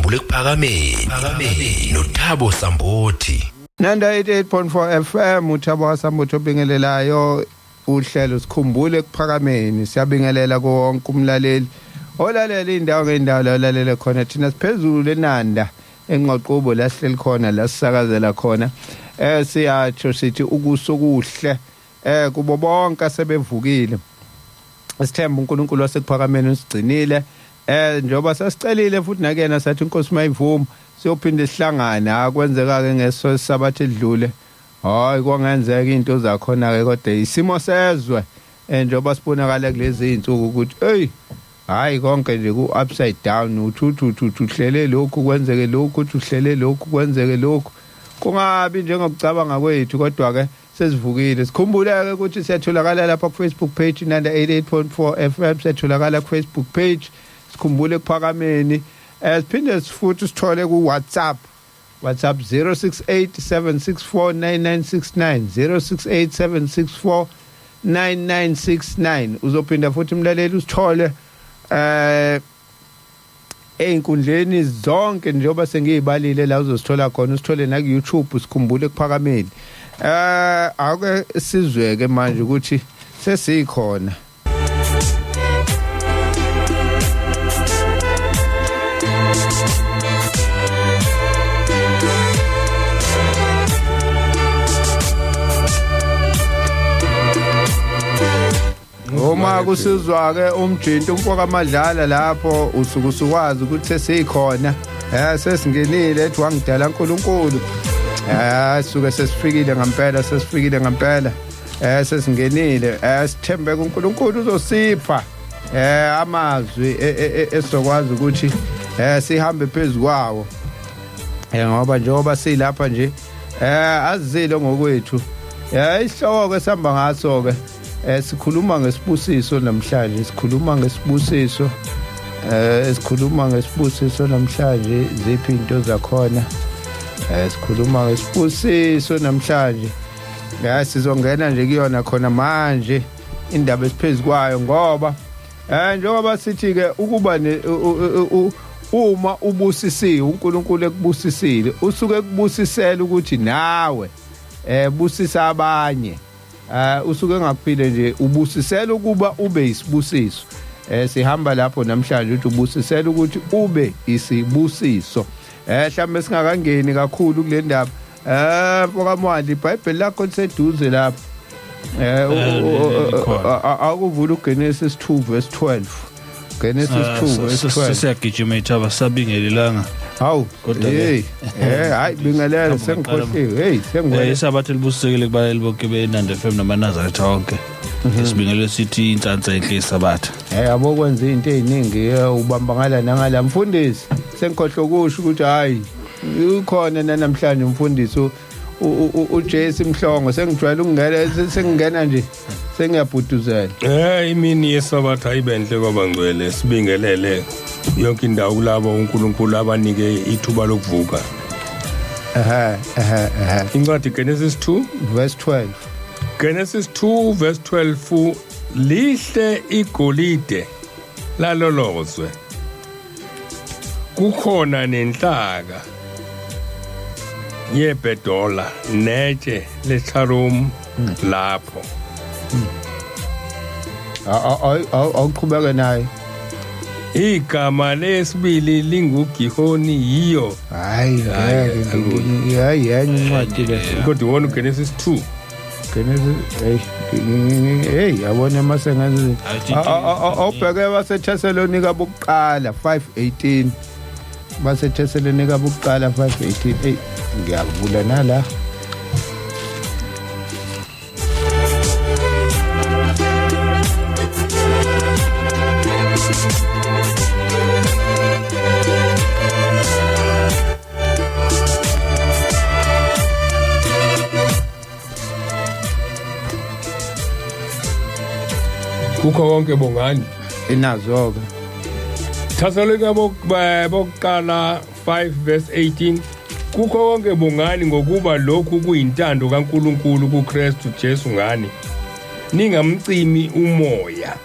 sikhumbule kuphakameni noThabo Sambothi. 98.4 FM uThabo Sambothi obingelelayo uhlelo sikhumbule kuphakameni. Siyabingelela konke umlaleli olalela indawo ngendawo olalela khona thina siphezulu eNanda engqoqubo la sihleli khona la sisakazela khona. Siyatsho sithi ukusukuhle kubo bonke asebevukile. Sithemba uNkulunkulu wasekuphakameni usigcinile. Njoba sasicelile futhi nakena sathi inkosi mayivuma siyophinde sihlangana akwenzeka ke ngesabathe edlule. Hayi kwangenzeka into zakhona ke kodwa isimo sezwe njoba sibonakala kulezi insuku ukuthi hey hayi konke nje ku upside down uthuthu uhlele lokhu kwenzeke lokhu uhlele lokhu kwenzeke lokhu kungabi njengokucabanga kwethu kodwa ke sesivukile. Sikhumbuleke ukuthi siyatholakala lapha ku Facebook page 98.4 FM siyatholakala ku Facebook page sikhumbule kuphakameni. Siphinde futhi sithole ku WhatsApp 0687649969 0687649969 uzophinda futhi umlaleli usithole einkundleni zonke njengoba sengiyibalile la uzosithola khona usithole na ku YouTube sikhumbule kuphakameni. Ake sizweke manje ukuthi sesikhona. Uma kusizwa ke umjinto umfoka amadlala lapho usuku usukwazi ukuthi sesikhona sesingenile ethi wangidala uNkulunkulu suke sesifikile ngempela sesingenile sithembe kuNkulunkulu uzosipha amazwi esokwazi ukuthi sihambe phezulu kwawo ngoba njengoba silapha nje azizile ngokwethu isihloko esihamba ngaso ke sikhuluma ngesibusiso namhlanje namhlanje ziphi into zakhona sikhuluma ngesibusiso namhlanje sizongena nje kuyona khona manje indaba esiphezulu kwayo ngoba njengoba sithi ke ukuba uma ubusisiwe uNkulunkulu ekubusisile usuke kubusisela ukuthi nawe busisa abanye. Usuke ngakuphile nje ubusisela ukuba ube isibusiso. Sihamba lapho namhlanje uthi ubusisela ukuthi ube isibusiso. Mhlambe singakangeni kakhulu kule ndaba. Pokamwali iBhayibheli lakho liseduze lapho. Akuvula uGenesis 2 verse 12. Genesis 2 verse 12. Sesiyagijima ithaba sabingelelanga. Hawu hey hayi bingelela sengikhohliwe hey sengibona isabathe libusekele kubaleli bonke beNanda FM namanazareth onke sibingelele sithi inhlanhla enhle isabatha yabo kwenza izinto eziningi ubambangala nangala mfundisi sengikhohlo kusho ukuthi hayi ukhona namhlanje umfundisi uJesi Mhlongo sengijwayele ukungena sengingena nje sengiyabhuduzela imini yesabatha ayibenhle kwabangcwele sibingelele yonke indawo kulabo uNkulunkulu abanike ithuba lokuvuka. Incwadi Genesis 2 verse 12. Genesis 2 verse 12 lihle igolide lalolozwe kukhona nenhlaka yebedola netshe lecharum lapho. Awuqhubeka naye. Igama lesibili lingugihoni yiyo. Hayi incwadi le. Kodwa wona Genesis 2. Genesis hey yabona masengazi. Awubheke baseThesalonika bokuqala 5:18. BaseThesalonika bokuqala 5:18. Hey ngiyakubula nala. Kukho konke bongani inazo ke Thesalonika bokuqala 5 verse 18 kukho konke bongani ngokuba lokhu kuyintando kaNkulunkulu kuKristu Jesu ngani ningamcimi umoya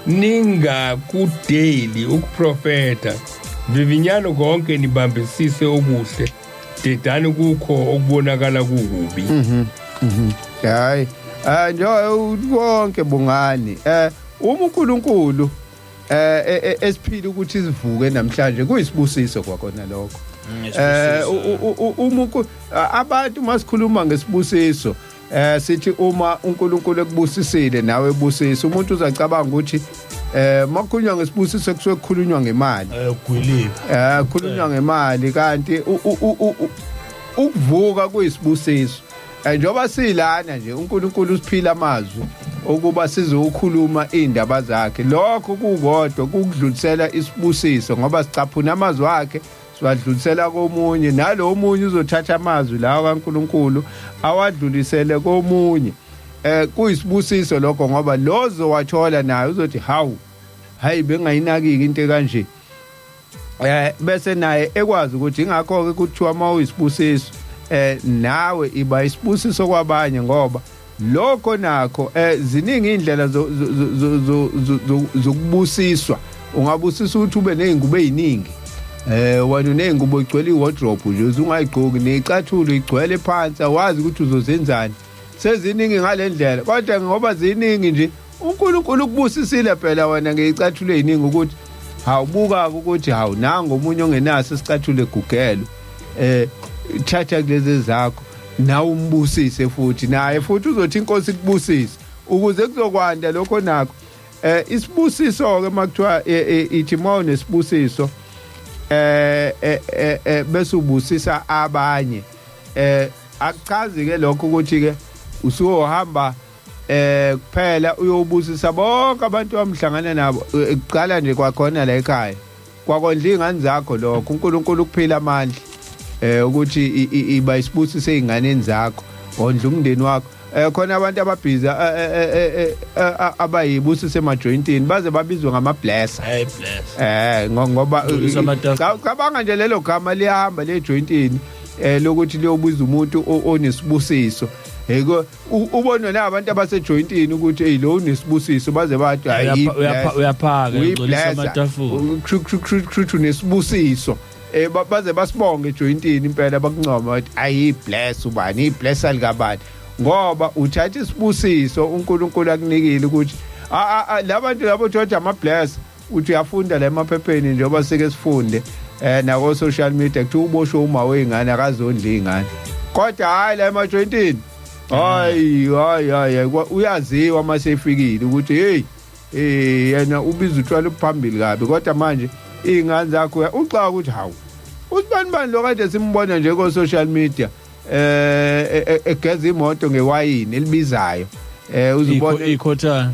ningakudeli ukuprofeta vivinyano konke nibambisise okuhle dedani kukho okubonakala kukubi. Hayi njo wonke bungani uma uNkulunkulu esiphila ukuthi sivuke namhlanje kuyisibusiso kwakhona lokho. Abantu masikhuluma ngesibusiso sithi uma uNkulunkulu ekubusisile nawe ebusisa umuntu uzacabanga ukuthi makukhulunywa ngesibusiso kusuke kukhulunywa ngemali kukhulunywa ngemali kanti ukuvuka kuyisibusiso njoba silana nje uNkulunkulu usiphila amazwi ukuba sizokhuluma indaba zakhe lokho kukodwa kukudlulisela isibusiso ngoba sicaphuna amazwi akhe siwadlulisela komunye nalo omunye uzothatha amazwi lawo kaNkulunkulu awadlulisele komunye kuyisibusiso lokho ngoba lozo wathola naye uzothi hayi bengayinakiki into kanje bese naye ekwazi ukuthi ingakho ke kuthiwa mawuyisibusiso nawe iba isibusiso kwabanye ngoba lokho nakho ziningi indlela zokubusiswa ungabusisa ukuthi ube nezingubo eziningi wena unengubo igcwele iwardrobe nje uzungayigqoki necathulo igcwele phansi awazi ukuthi uzozenzani seziningi ngalendlela kodwa ngoba ziningi nje uNkulunkulu ukubusisile phela wena ngecathulo eziningi ukuthi hawubuka ukuthi nango omunye ongenaso isicathulo egugelo thatha kulezi zakho nawe umbusise futhi naye futhi uzothi inkosi kubusise ukuze kuzokwanda lokho nakho isibusiso ke makuthiwa ithi mawunesibusiso bese ubusisa abanye akuchazi ke lokho ukuthi ke usuhamba kuphela uyobusisa bonke abantu abamhlangana nabo ekuqala nje kwakhona la ekhaya kwakondla ingane zakho lokho uNkulunkulu kuphila amandla ukuthi iba isibusise izingane zakho ondla umndeni wakho khona abantu ababhizi abayibusise emajointini baze babizwe ngama blesser ngoba cabanga nje lelo gama liyahamba le jointini lokuthi liyobuza umuntu onesibusiso yiko ubona nabantu abasejointini ukuthi hey lo unesibusiso baze bathi uyaphaka ngcolisa amatafula unesibusiso baze basibonge ejointini impela bakuncoma bathi ayibless ubani iblessa likabani ngoba uthatha isibusiso uNkulunkulu akunikile ukuthi labantu labo George ama bless uthi uyafunda la emaphepheni njengoba sike sifunde nako social media kuthi ubosho uma wengane akazondla izingane kodwa hayi la emajointini hayi uyaziwa mase efikile ukuthi hey yena ubiza uthwala phambili kabi kodwa manje izingane zakho ucaka ukuthi hawu usibani lo kade simbona nje ko social media egeza imoto ngewayini elibizayo uzibona ikhotha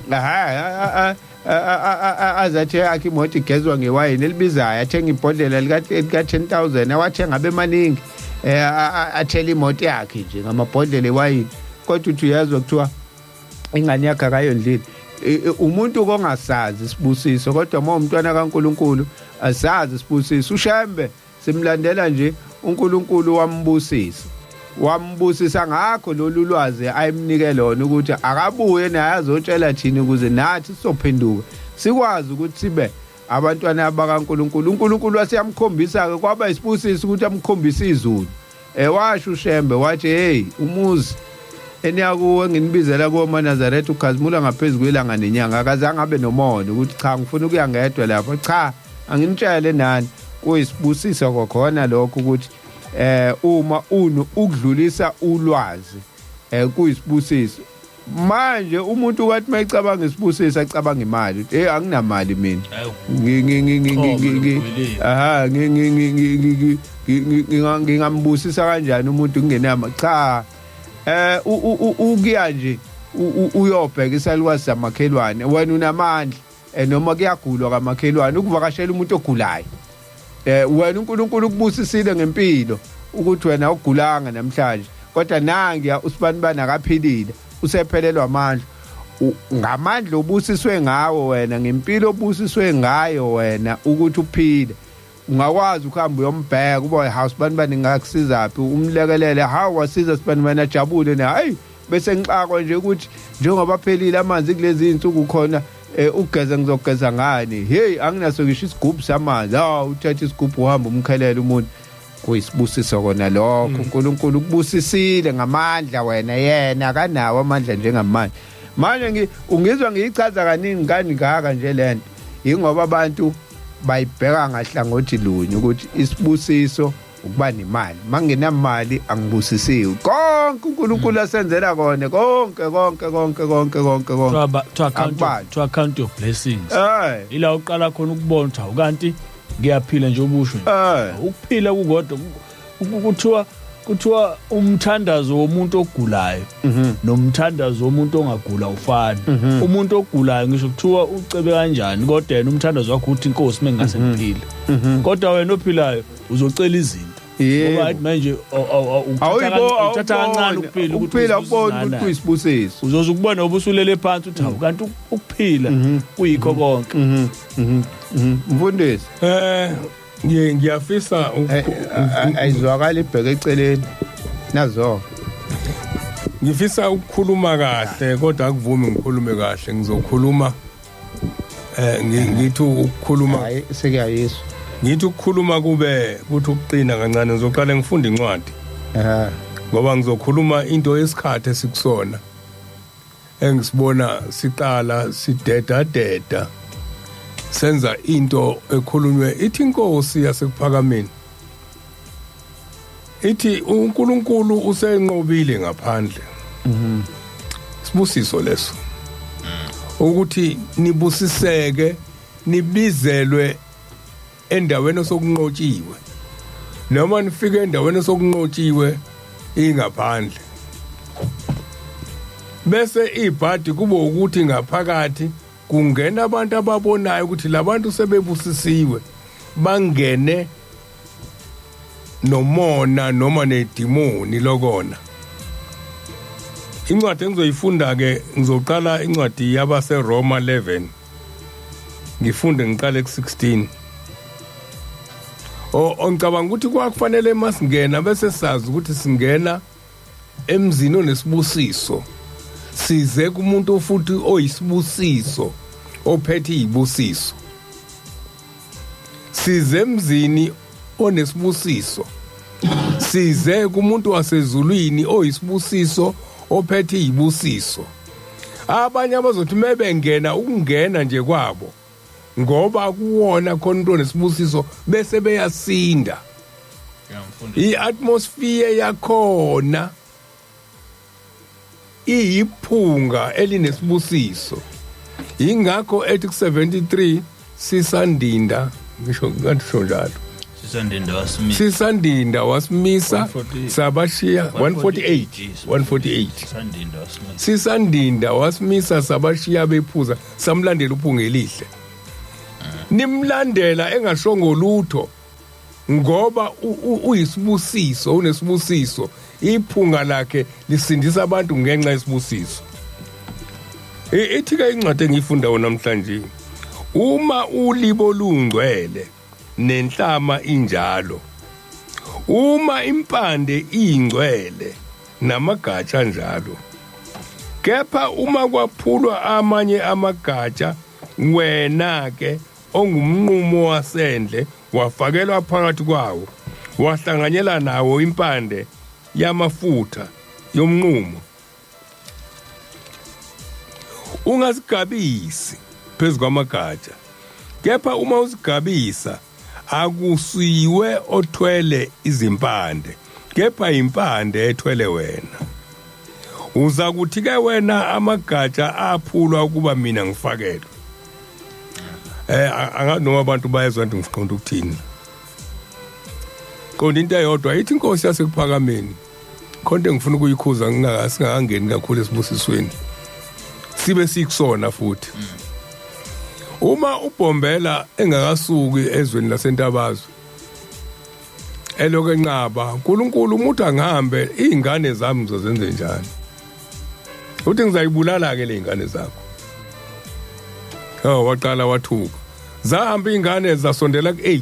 azathi yakhe imoto igezwa ngewayini elibizayo athenga ibhodlela lika 10000 awathenga abemaningi athela imoto yakhe nje ngamabhodlela ewayini kodwa uthi uyazwa kuthiwa ingane yakhe akayondlile umuntu kongasazi isibusiso kodwa uma umntwana kaNkulunkulu asazi isibusiso ushembe simlandela nje uNkulunkulu wambusisa ngakho lolu lwazi ayimnike lona ukuthi akabuye naye azotshela thina ukuze nathi sizophenduka sikwazi ukuthi sibe abantwana bakaNkulunkulu uNkulunkulu wasiyamkhombisa ke kwaba isibusiso ukuthi amkhombise izulu washo ushembe wathi hey umuzi eniyakuwe nginibizela kuwo Nazareth ukhazimula ngaphezulu kwelanga nenyanga akazange abe nomono ukuthi cha ngifuna ukuya ngedwa lapho cha anginitshele nani kuyisibusiso kwakhona lokho ukuthi uma ukudlulisa ulwazi kuyisibusiso manje umuntu wathi mayicabanga isibusiso acabanga imali anginamali mina ngingambusisa kanjani umuntu kungenama cha ukuya nje uyobheka isalwazi samakhelwane wena unamandla noma kuyagulwa kamakhelwane ukuvakashela umuntu ogulayo wena uNkulunkulu ukubusisile ngempilo ukuthi wena ugulanga namhlanje kodwa nangiya usibani akaphilile usephelelwa amandla ngamandla obusiswe ngawo wena ngempilo obusiswe ngayo wena ukuthi uphile ungakwazi ukuhamba uyombheka uba house bani ngakusizaphi umlekelele wasiza sibani ajabule na hayi bese ngixakwa nje ukuthi njengoba phelile amanzi kulezi insuku khona ugeza ngizogeza ngani hey anginaso ngisho isigubhu samanzi uthatha isigubhu uhamba umkhelela umuntu kuyisibusiso kona lokho uNkulunkulu ukubusisile ngamandla wena yena akanawo amandla njengamanje manje ungizwa ngiyichaza kaningi ngani ngaka nje lento ingoba abantu bayibheka ngahlangothi lunye ukuthi isibusiso ukuba nemali manginamali angibusisiwe konke uNkulunkulu asenzela kona konke to account your blessings ila uqala khona ukubona ukuthi ukanti ngiyaphila nje ubusho ukuphila kukodwa kuthiwa umthandazo womuntu ogulayo nomthandazo womuntu ongagula ufana umuntu ogulayo ngisho kuthiwa ucebe kanjani kodwa yena umthandazo wakhe uthi inkosi mengase ngiphile kodwa wena ophilayo uzocela izinto ngoba manje uthatha kancane ukuphila ukubona ukuthi kuyisibusiso uzoze ukubona ubusulele phansi uthi kanti ukuphila kuyikho konke mfundisi ngiyafisa ayizwakala ibheke eceleni nazo ngifisa ukukhuluma kahle kodwa akuvumi ngikhulume kahle ngizokhuluma ngithi ukukhuluma hayi sekuyayiswa ngithi ukukhuluma kube kuthi ukuqina kancane ngizoqala ngifunda incwadi ngoba ngizokhuluma into yesikhathi esikusona engisibona siqala sidedadeda senza into ekhulunywe ithi inkosi yasekuphakameni ithi uNkulunkulu usenqobile ngaphandle sibusiso leso ukuthi nibusiseke nibizelwe endaweni sokunqotshiwe noma nifike endaweni sokunqotshiwe ingaphandle bese ibhadi kube ukuthi ngaphakathi kungena abantu ababonayo ukuthi labantu sebebusisiwe bangene nomona noma nedimoni lokona incwadi engizoyifunda ke ngizoqala incwadi yabase Roma 11 ngifunde ngiqale ku16 ngicabanga ukuthi kwakufanele masingena bese sazi ukuthi singena emzini onesibusiso size kumuntu futhi oyisibusiso ophethe izibusiso size emzini onesibusiso size kumuntu wasezulwini oyisibusiso ophethe izibusiso abanye abazothi mebengena ukungena nje kwabo ngoba kuwona khona umuntu onesibusiso bese beyasinda iatmosphere yakhona iyiphunga elinesibusiso ingakho ethi ku73 sisandinda ngisho ngisho njalo sisandinda wasimisa sabashiya 148 sisandinda wasimisa sabashiya bephuza samlandela uphunga elihle nimlandela engashongo lutho ngoba uyisibusiso unesibusiso iphunga lakhe lisindisa abantu ngenxa yesibusiso ithi ke incwadi engifunda namhlanje uma ulibo lungcwele nenhlama injalo uma impande ingcwele namagatsha njalo kepha uma kwaphulwa amanye amagatsha wena ke ongumnqumo wasendle wafakelwa phakathi kwawo wahlanganyela nawo impande yamafutha yomnqumo ungazigabisi phezu kwamagatsha kepha uma uzigabisa akusiwe othwele izimpande kepha impande ethwele wena uza kuthi ke wena amagatsha aphulwa ukuba mina ngifakelwe anganoma abantu bayezwa nti ngiqonda ukuthini konke into eyodwa ithi inkosi yasekuphakameni konke ngifuna ukuyikhuza singakangeni kakhulu esibusisweni sibe sikusona futhi uma ubhombela engakasuki ezweni lasentabazwe eloko enqaba uNkulunkulu umuntu angahambe izingane zami ngizozenze njani uthi ngizayibulala ke le ingane zakho waqala wathuka zahamba izingane zasondela ku8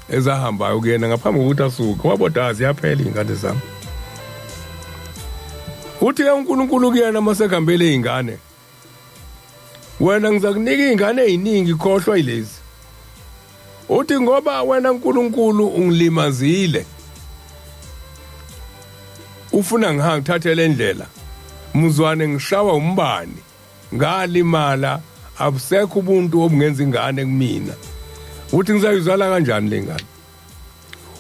ezahambayo kuyena ngaphambi kokuthi asuke waboda ziyaphela izingane zami uthi uNkulunkulu kuyena masekuhambele izingane wena ngizakunika izingane eziningi khohlwa yilezi uthi ngoba wena uNkulunkulu ungilimazile ufuna ngithathele indlela muzwane ngishawa umbani ngalimala abusekho ubuntu obungenza ingane kumina uthi ngizayizala kanjani lengane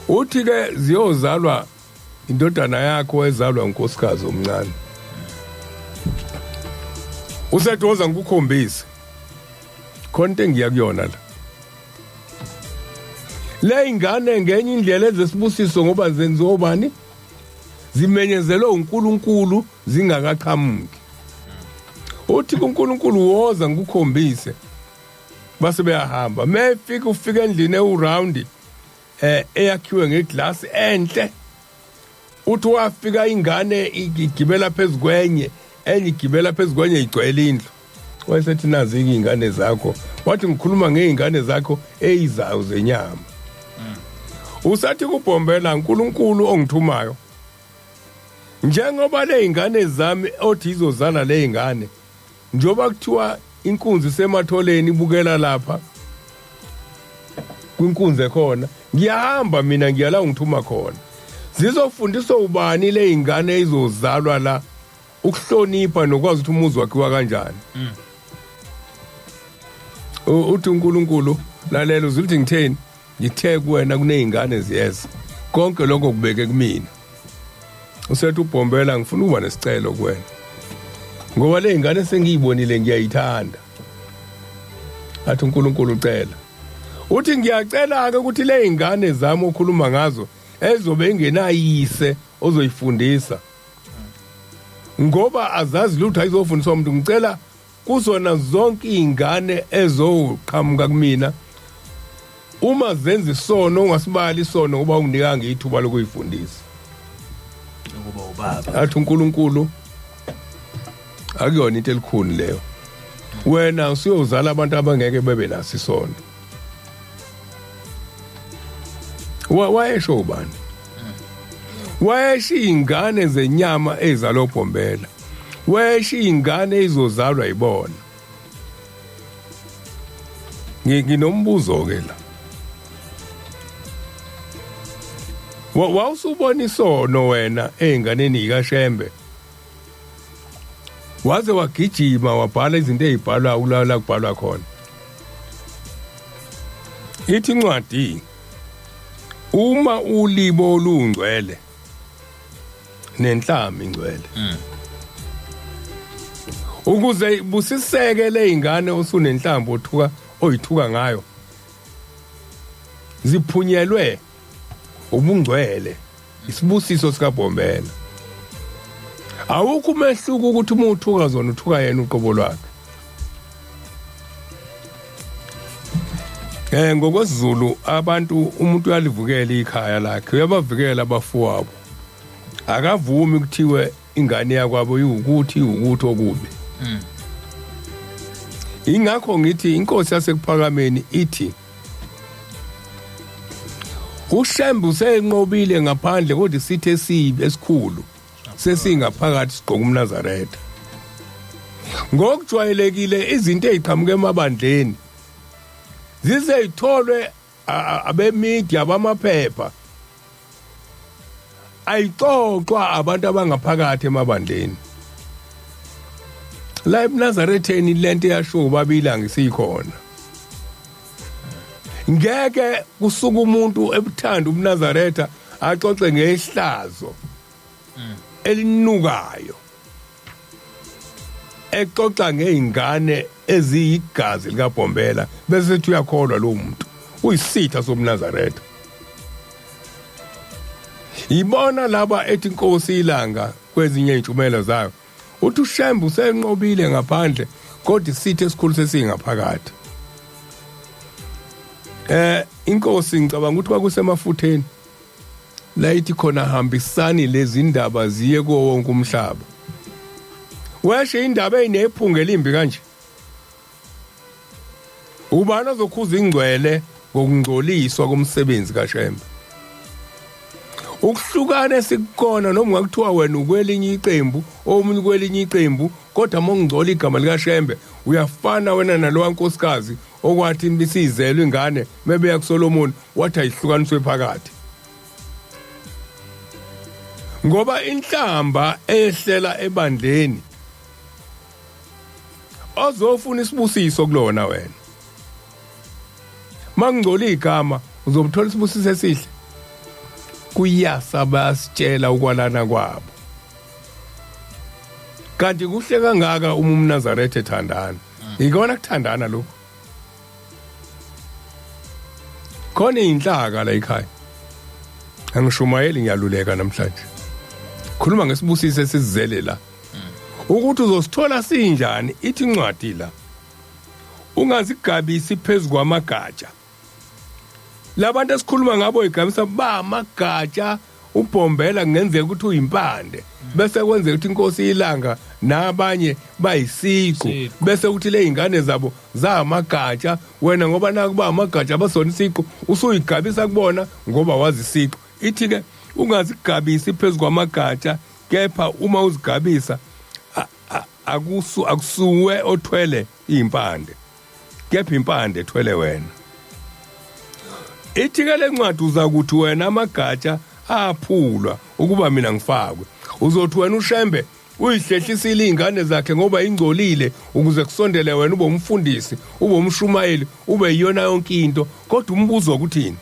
uthi ke ziyozalwa indodana yakho ezalwa unkosikazi omncane usedoza ngikukhombise konke ngiyakuyona la le ingane ngenye indlela ezesibusiso ngoba zenziwa ubani zimenyezelwe uNkulunkulu zingakaqhamuki uthi uNkulunkulu woza ngikukhombise base beyahamba mefika ufika endlini eround eyakhiwe ngeglass enhle uthi wafika ingane igibela phezukwenye enye igibela phezukwenye igcwele indlu wayesethi nazi izingane zakho wathi ngikhuluma ngeingane zakho eyizayo zenyama usathi kubhombela uNkulunkulu ongithumayo njengoba le ingane zami othi izozala le ingane njoba kuthiwa inkunzi sematholeni ibukela lapha kwinkunzi ekhona ngiyahamba mina ngiyala ngithuma khona zizofundiswa ubani le ingane izozalwa la ukuhlonipha nokwazi ukuthi umuzi wakhiwa kanjani uthi uNkulunkulu lalela uzithi ngitheni ngithe kuwena kunezingane ziyeza konke lokho kubeke kumina usethi ubhombela ngifuna ukuba nesicelo kuwena ngoba le ingane sengiyibonile ngiyayithanda athi uNkulunkulu ucela uthi ngiyacela ke ukuthi le ingane zami okhuluma ngazo ezobe ingenayise ozoyifundisa ngoba azazi lutho ayizofundiswa umuntu ngicela kuzona zonke izingane ezoqhamuka kumina uma zenza isono ungasibali isono uba unginika ngithuba lokuyifundisa ukuba ubaba athi uNkulunkulu akuyona into elikhulu leyo wena usiyozala abantu abangeke bebe naso isono wayesho ubani wayesho izingane zenyama ezalo bhombela wayesho izingane ezizozalwa yibona nginombuzo ke la wawusubona isono wena einganeni kaShembe waze wagijima wabhala izinto ezibhalwa ulala kubhalwa khona ithi incwadi uma ulibo olungcwele nenhlamba ingcwele ukuze busiseke le ingane osunenhlamba oyithuka ngayo ziphunyelwe ubungcwele isibusiso sikabhombela awukho umehluko ukuthi uma uthuka zona uthuka yena uqobo lwakhe ngokwesiZulu abantu umuntu uyalivukela ikhaya lakhe uyabavikela abafowabo akavumi ukuthiwe ingane yakwabo ukuthi okubi ingakho ngithi inkosi yasekuphakameni ithi uShembe usenqobile ngaphandle kodwa isithe sibi esikhulu sesingaphakathi sigqoka umNazaretha ngokujwayelekile izinto eziqhamuke emabandleni zizeyitholwe abemedia abamaphepha ayixoxwa abantu abangaphakathi emabandleni la eNazaretheni lento yasho babili ngisikhona ngeke kusuka umuntu ebuthanda umNazaretha axoxe ngehlazo elinukayo exoxa ngeingane eziyigazi likaBhombela bese ethi uyakholwa lo muntu uyisitha somNazaretha ibona laba ethi inkosi ilanga kwezinye intshumayelo zayo uthi uShembe usenqobile ngaphandle kodwa isithe esikhulu sesingaphakathi inkosi ngicabanga ukuthi kwakusemafutheni la ithi khona hambisani lezi ndaba ziye kuwo wonke umhlaba weshe indaba ezinephunga elimbi kanje ubani ozokhuza ingcwele ngokungcoliswa komsebenzi kaShembe ukuhlukana esikukona noma ngakuthiwa wena ukwelinye iqembu omunye kwelinye iqembu kodwa mongcola igama likaShembe uyafana wena nalowa nkosikazi okwathi bisizelwe ingane mebeya kuSolomon wathi ayihlukaniswe phakathi ngoba inhlamba ehlela ebandleni ozofuna isibusiso kulona wena mangcola igama uzobuthola isibusiso esihle kuyasa basitshela ukwalana kwabo kanti kuhle kangaka umNazaretha ethandana ikona kuthandana lokho khona inhlaka la ekhaya angishumayeli ngiyaluleka namhlanje khuluma ngesibusiso esizele la ukuthi uzosithola sinjani ithi incwadi la ungazigabisi phezulu kwamagatsha labantu esikhuluma ngabo igabisa ba amagatsha ubhombela kungenzeka ukuthi uyimpande bese kwenzeka ukuthi inkosi ilanga nabanye bayisiqu bese ukuthi le ingane zabo za amagatsha wena ngoba nakuba amagatsha abasona isiqu usuyigabisa kubona ngoba wazi isiqu ithi ke ungazigabisi phezulu kwamagatsha kepha uma uzigabisa akusuwe othwele impande kepha impande ethwele wena ithi ke lencwadi uzakuthi wena amagatsha aphulwa ukuba mina ngifakwe uzothi wena ushembe uyihlehlisile izingane zakhe ngoba ingcolile ukuze kusondele wena ube umfundisi ube umshumayeli ube yiyona yonke into kodwa umbuzo ukuthini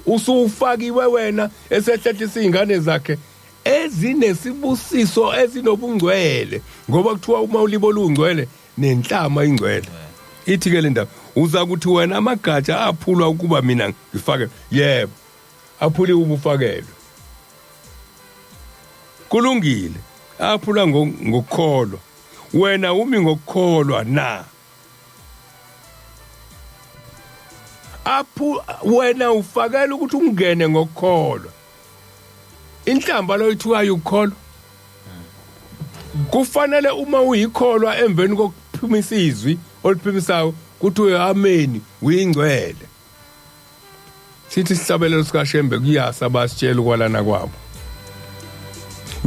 usufakiwe wena esehlehlisa izingane zakhe ezinesibusiso ezinobungcwele ngoba kuthiwa uma ulibo lungcwele nenhlama ingcwele ithi ke le ndaba uzakuthi wena amagatsha aphulwa ukuba mina ngifake yebo aphuli ubufakelwe kulungile aphula ngokukholwa wena umi ngokukholwa na wena ufakela ukuthi ungene ngokukholwa inhlamba loyithiwayo ukukholwa kufanele uma uyikholwa emveni kokuphimisa izwi oliphimisayo kuthi ameni uyingcwele sithi sihlabelelo sikaShembe kuyasa basitshela ukwalana kwabo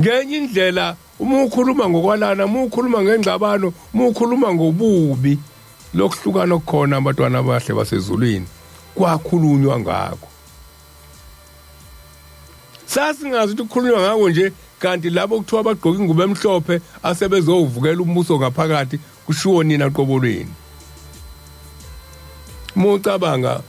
ngenye indlela uma ukhuluma ngokwalana uma ukhuluma ngengxabano uma ukhuluma ngobubi lokuhlukana okukhona abantwana abahle basezulwini kwakhulunywa ngakho sasingazi ukuthi kukhulunywa ngako nje kanti labo kuthiwa abagqoka ingubo emhlophe asebezovukela umbuso ngaphakathi kushiwo nina qobolweni mucabanga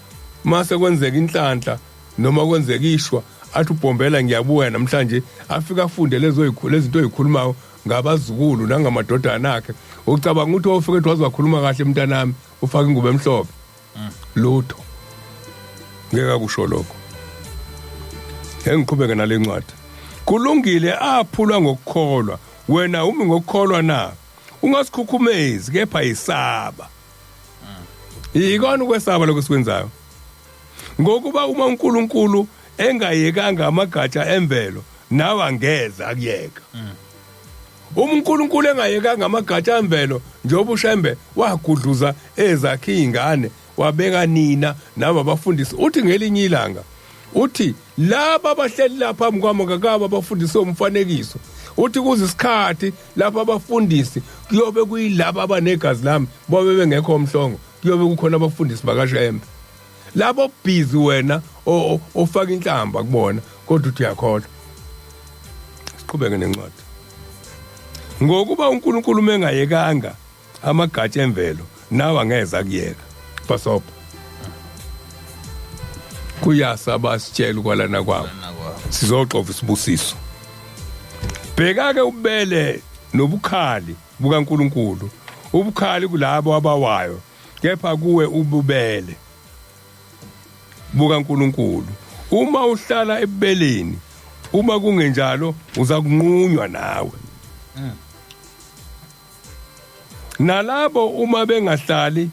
mase kwenzeka inhlanhla noma kwenzeka ishwa athi ubhombela ngiyabuya namhlanje afika afunde lezo izinto ezikhulumayo ngabazukulu nangamadodana akhe ucabanga ukuthi ofike ethi wazikhuluma kahle mntanami ufaka ingubo emhlophe lutho ngeke kusho lokho engiqhubeke nale ncwadi kulungile aphulwa ngokukholwa wena umi ngokukholwa na ungasikhukhumezi kepha isaba ikona ukwesaba lokho sikwenzayo ngokuba uma uNkulunkulu engayekanga amagatsha emvelo nawe angeza kuyeka uma uNkulunkulu engayekanga amagatsha emvelo njengoba uShembe wagudluza ezakhe izingane wabeka nina nabo abafundisi uthi ngelinye ilanga uthi laba abahleli lapha phambi kakaba abafundisi umfanekiso uthi kuze isikhathi lapha abafundisi kuyobe kuyilabo abanegazi lami bobe bengekho omhlongo kuyobe kukhona abafundisi bakaShembe labo busy wena ofaka inhlamba kubona kodwa uthi yakholwa siqhubeke nencwadi ngokuba uNkulunkulu mengayekanga amagatsha emvelo nawe angeza kuyeka basopa kuyasa basitshela ukwalana kwabo sizoxova isibusiso bheka ke ubele nobukhali bukaNkulunkulu ubukhali kulabo abawayo kepha kuwe ububele bukaNkulunkulu uma uhlala ebeleni uma kungenjalo uza kunqunywa nawe nalabo uma bengahlali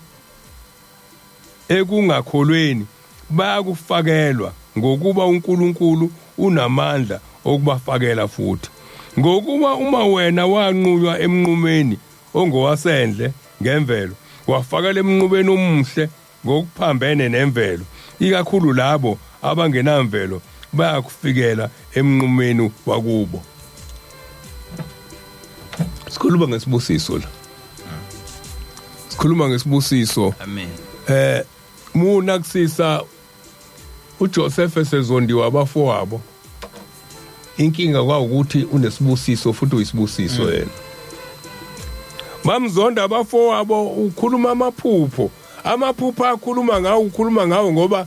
ekungakholweni bayakufakelwa ngokuba uNkulunkulu unamandla okubafakela futhi ngokuba uma wena wanqunywa emnqumeni ongowasendle ngemvelo wafakela emnqubeni omuhle ngokuphambene nemvelo ikakhulu labo abangenamvelo bayakufikela emnqumeni wakubo sikhuluma ngesibusiso la sikhuluma ngesibusiso. Amen. Muna kusisa uJoseph esezondiwa abafowabo. Inkinga kwaukuthi unesibusiso futhi uyisibusiso yena. Mamzonda abafowabo ukhuluma amaphupho. Amaphupho ukhuluma ngawo ngoba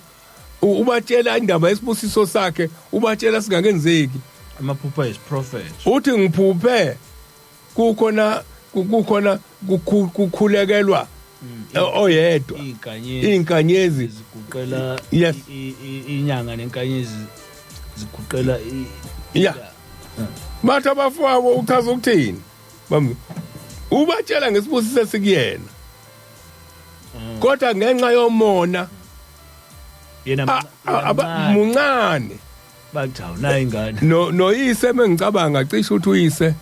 ubatshela indaba yesibusiso sakhe, ubatshela singakenzeki. Amaphupho is prophet. Uthi ngiphuphe kukhona kukhulekelwa oyedwa. Inkanyezi ziguqela yes. Inyanga nenkanyezi ziguqela yeah. Batha abafowabo uchaza ukuthini? Ubatshela ngesibusiso sikuyena. Kodwa ngenxa yomona yena muncane bathawu nayo ingane noyise mengicabanga cishe uthi uyise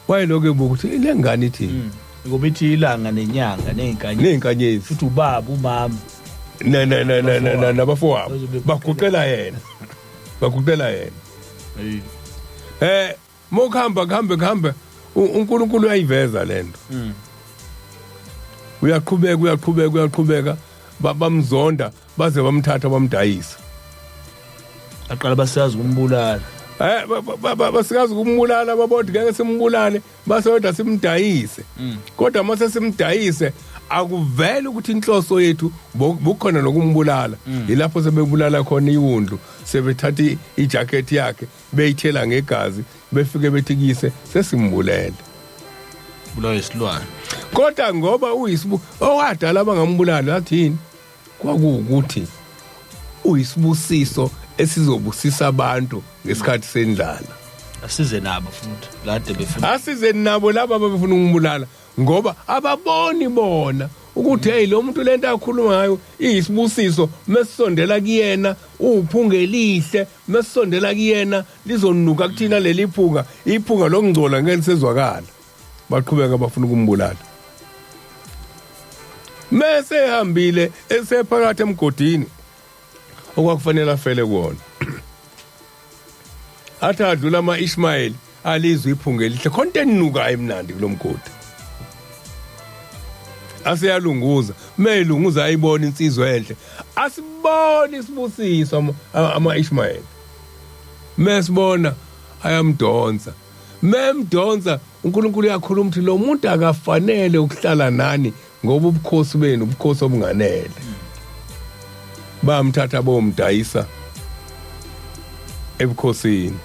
wayeloke ukuthi ile ngane ithini ngoba ithi ilanga nenyanga nezinkanyezi futhi ubaba umama nabafowabo baguqela yena mokuhamba uNkulunkulu uyayiveza lento uyaqhubeka bamzonda baze bamthatha bamdayisa aqala basiyazi ukumbulala basikazi ukumbulala babodi ngeke simbulale basoda simdayise kodwa mase simdayise akuvele ukuthi inhloso yethu bukhona nokumbulala ilapho sebebulala khona iwundlu sebethatha ijacket yakhe beyithela ngegazi befike bethikise sesimbulele bulawa isilwane kodwa ngoba uyisibu owadala abangambulali athini kwakuukuthi uyisibusiso esizobusisa abantu ngesikhathi sendlala asize nabo futhi lade befuna asize nabo laba abafuna ukumbulala ngoba ababoni bona ukuthi hey lo muntu lento akhuluma ngayo iyisibusiso mesisondela kuyena uphunga elihle mesisondela kuyena lizonuka kuthina leli iphunga lokungcola ngeke lisezwakala baqhubeka bafuna ukumbulala mase ehambile esephakathi emgodini okwakufanele afele kuona athi adlula ama-Ishmayeli alizwe iphunga elihle khonto enuka emnandi kulomgodi aseyalunguza melunguza ayibona insizwe enhle asibone isibusiso ama-Ishmayeli mesibona ayamdonsa memdonsa uNkulunkulu uyakhuluma ukuthi lo muntu akafanele ukuhlala nani ngoba ubukhosi benu ubukhosi obunganele bamthatha bomdayisa ebukhosini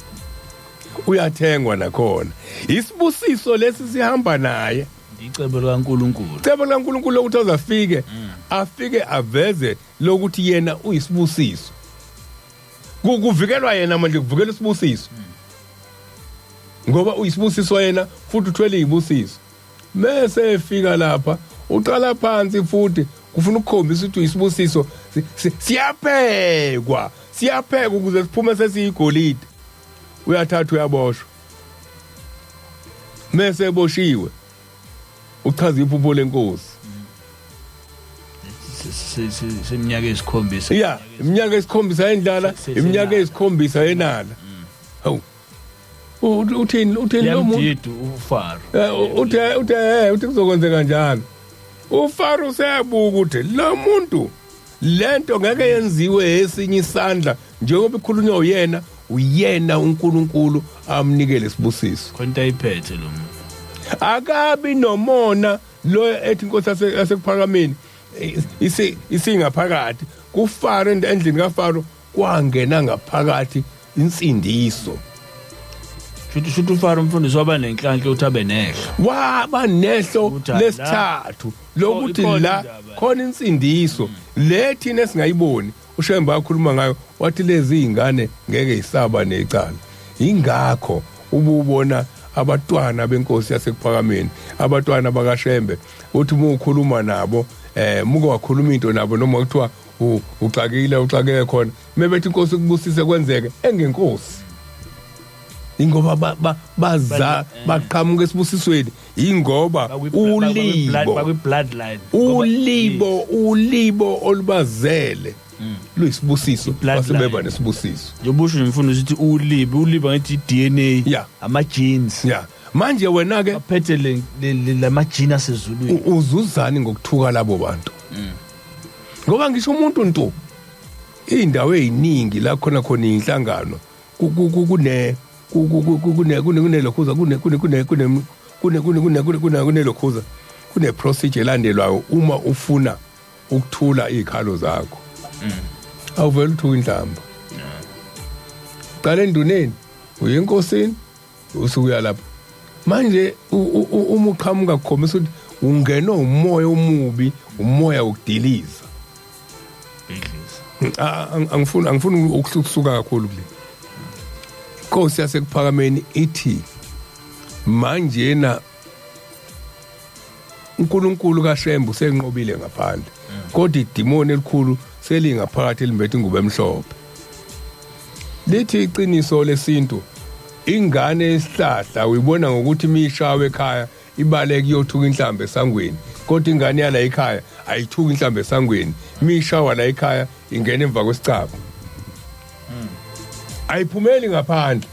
uyathengwa nakhona isibusiso lesi sihamba naye icebo likaNkulunkulu lokuthi afike aveze lokuthi yena uyisibusiso kuvikelwa yena manje kuvikela isibusiso ngoba uyisibusiso yena futhi uthwele izibusiso mase efika lapha uqala phansi futhi kufuna ukukhombisa ukuthi uyisibusiso siyaphekwa ukuze siphume sesiyigolide uyathatha uyaboshwa mase eboshiwe uchaza iphupho lenkosi seminyaka esikhombisa iminyaka esikhombisa endlala iminyaka esikhombisa yenala hawu uthini lo muntu uFaro uthi kuzokwenzeka kanjalo uFaro useyabuka ukuthi lo muntu lento ngeke yenziwe esinye isandla njengoba ikhulunywa uyena uNkulunkulu amnikele isibusiso konke ayiphethe lo muntu akabi nomona lo ethi inkosi yasekuphakameni isingaphakathi kuFaro endlini kaFaro kwangena ngaphakathi insindiso Shuthi uFaro umfundisi waba nenhlanhla uthi abe nehlo waba nehlo lesithathu lokuthi la khona insindiso lethina singayiboni uShemba akhuluma ngayo wathi lezi izingane ngeke isaba necala ingakho ububona abatwana benkosi yasekuphakameni abatwana bakaShembe uthi ukhuluma nabo muke wakhuluma into nabo noma kuthiwa uxakeke khona mebethi inkosi kubusise kwenzeke engenkosi ingoba baza baqhamuka esibusisweni ingoba ulibo olubazele luyisibusiso basebeba nesibusiso njobusho ngimfuna ukuthi ulibo ngithi DNA ama genes manje wena ke aphethe le majina sezulwini uzuzani ngokuthuka labo bantu ngoba ngisho umuntu nto indawo eziningi la khona inhlangano kunelokhuza kunelokhuza kune procedure elandelwayo uma ufuna ukuthula izikhalo zakho awuvela uthuka inhlamba qala enduneni uyinkosini usukuya lapha manje uma uqhamuka kukhomisa ukuthi ungena umoya omubi umoya wokudiliza angifuni ukusuka kakhulu kule Nkosi yasekuphakameni ithi manje na uNkulunkulu kaShembe usenqobile ngaphandle kodwa idimoni elikhulu selingaphakathi elimbethe ingubo emhlophe lithi iqiniso lesintu ingane esihlahla uyibona ngokuthi mishawe ekhaya ibaleke iyothuka inhlambe esangweni kodwa ingane yala ekhaya ayithuka inhlambe esangweni mishawa la ekhaya ingena emva kwesicaba ayiphumeli ngaphandle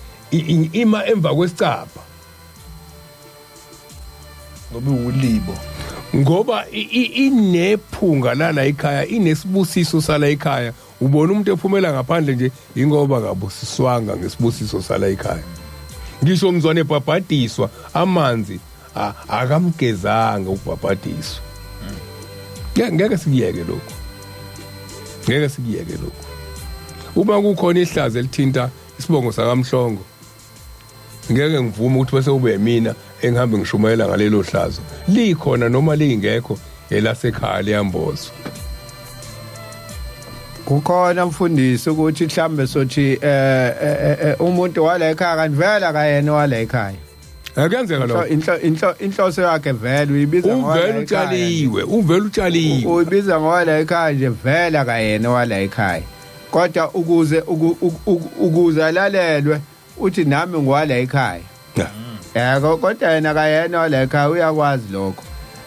ima emva kwesicaba ngoba ulibo ngoba inephunga lala ekhaya inesibusiso sala ekhaya ubona umuntu ephumela ngaphandle nje ingoba kabusiswanga ngesibusiso sala ekhaya ngisho umzwane ebhabhadiswa amanzi akamgezanga ukubhabhadiswa ngeke sikiyeke lokho uma kukhona ihlazo elithinta isibongo sakamhlongo ngeke ngivume ukuthi bese ube yimina engihambe ngishumayela ngalelo hlazo likhona noma lingekho elasekhaya liyambozwa kukhona mfundisi ukuthi mhlambe sothi umuntu wala ekhaya kanivela kayena wala ekhaya akenzeka lokho inhloso yakhe vele uyibiza ngowala ekhaya uvela utshaliwe uyibiza ngowala ekhaya nje vela kayena wala ekhaya kodwa ukuze alalelwe uthi nami ngwala ekhaya kodwa yena kayena wala ekhaya uyakwazi lokho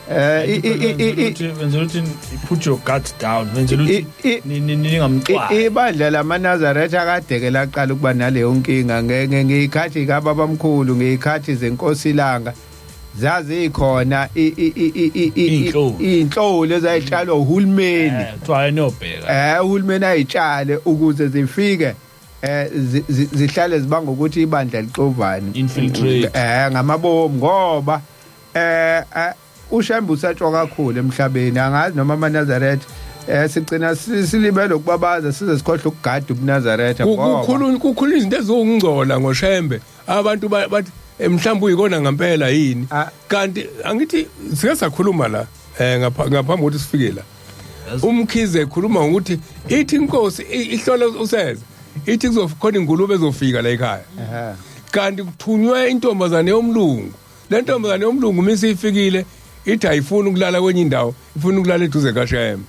wenzela ukuthi put your guts down wenzela ukuthi ningamcwa ibandla lamaNazaretha akade ke laqala ukuba naleyo nkinga ngekhathi kababamkhulu ngekhathi zenkosi ilanga zazikhona inhlolo ezayitshalwa uhulumeni kuthiwa enobheka uhulumeni ayitshale ukuze zifike zihlale zibanga ukuthi ibandla lixovane infiltrate ngamabomu ngoba uShembe usatshwa kakhulu emhlabeni angazi noma amaNazaretha sigcina silibele ukubabaza size sikhohle ukugada ubuNazaretha ngoba kukhulu izinto ezongcola ngoShembe abantu bathi mhlawumbe uyikona ngempela yini kanti angithi sike sakhuluma la ngaphambi ukuthi sifike la umkhize ekhuluma ukuthi ithi inkosi ihlola useze ithi kuzokhona ingulube ezofika la ekhaya kanti kuthunywe intombazane yomlungu le ntombazane yomlungu misifikile ithi ayifuni ukulala kwenye indawo ifuna ukulala eduze kaShembe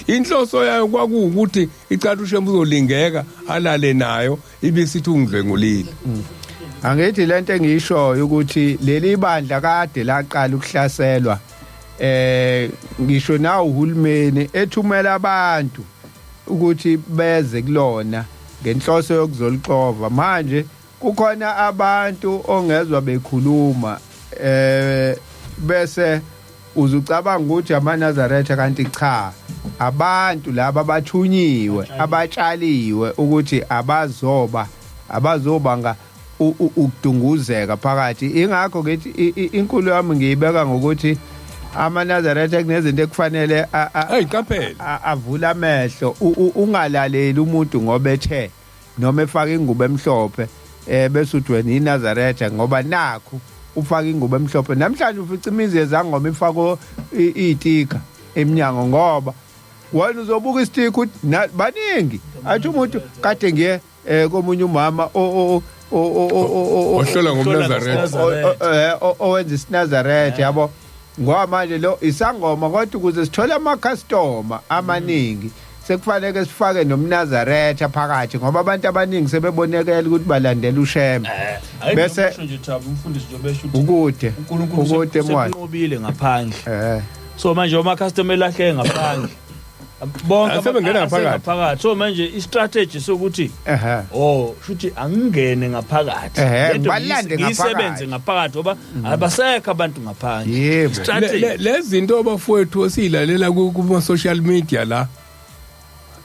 inhloso yayo kwakuukuthi icatha uShembe uzolingeka alale nayo ibisithi ungidlengulile angithi lento engiyishoyo ukuthi leli bandla kade laqala ukuhlaselwa ngisho nawo uhulumeni ethumela abantu ukuthi beze kulona ngenhloso yokuzolixova manje kukhona abantu ongezwe bekhuluma bese uzucabanga ukuthi amaNazaretha kanti cha abantu laba abathunyiwe abatshaliwe ukuthi abazoba ukudunguzeka phakathi ingakho ngithi inkulu yami ngiyibeka ngokuthi amaNazaretha kunezinto ekufanele ayiqaphele avula amehlo ungalaleli umuntu ngoba ethe noma efaka ingubo emhlophe bese uthi wena iNazaretha ngoba nakho ufaka ingubo emhlophe namhlanje ufica imizi yezangoma ifako itika eminyango ngoba wena uzobuka istika uthi baningi athi umuntu kade ngiye komunye umama ohlola ngomNazaretha owenza isiNazaretha yabo ngoba manje lo isangoma kodwa ukuze sithole ama-customer amaningi sekufanele sifake nomNazaretha phakathi ngoba abantu abaningi sebebonekela ukuthi balandela uShembe bese umfundisi Jobesha ukuthi ukude mwana uNkulunkulu ngaphandle so manje uma customer elahle ngaphandle bonke Asebengena ngaphakathi. ngaphakathi so manje i-strategy sokuthi shuthi angingene ngaphakathi balande ngisebenze ngaphakathi ngoba abasekho abantu ngaphandle yebo strategy lezi zinto abafowethu esilalela kuma social media la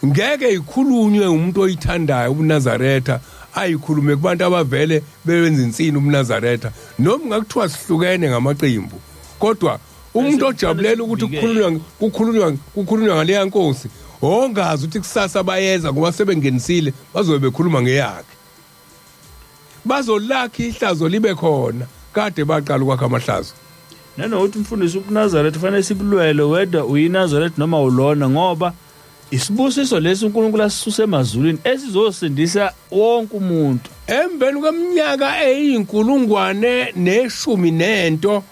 ngeke ikhulunywe umuntu oyithandayo uNazaretha ayikhulume kubantu abavele bewenza insini uNazaretha noma ngakuthiwa sihlukene ngamaqembu kodwa umuntu ojabulela ukuthi kukhulunywa ngale nkosi ongazi ukuthi kusasa bayeza ngoba sebengenisile bazobe bekhuluma ngeyakhe bazolakha ihlazo libe khona kade baqala ukwakha amahlazo nanokuthi umfundisi uNazaretha fanele sibulwele weda uyinazaretha noma ulona ngoba isibusiso lesi uNkulunkulu asisusa emazulwini esizosindisa wonke umuntu emveni kweminyaka eyinkulungwane neshumi nento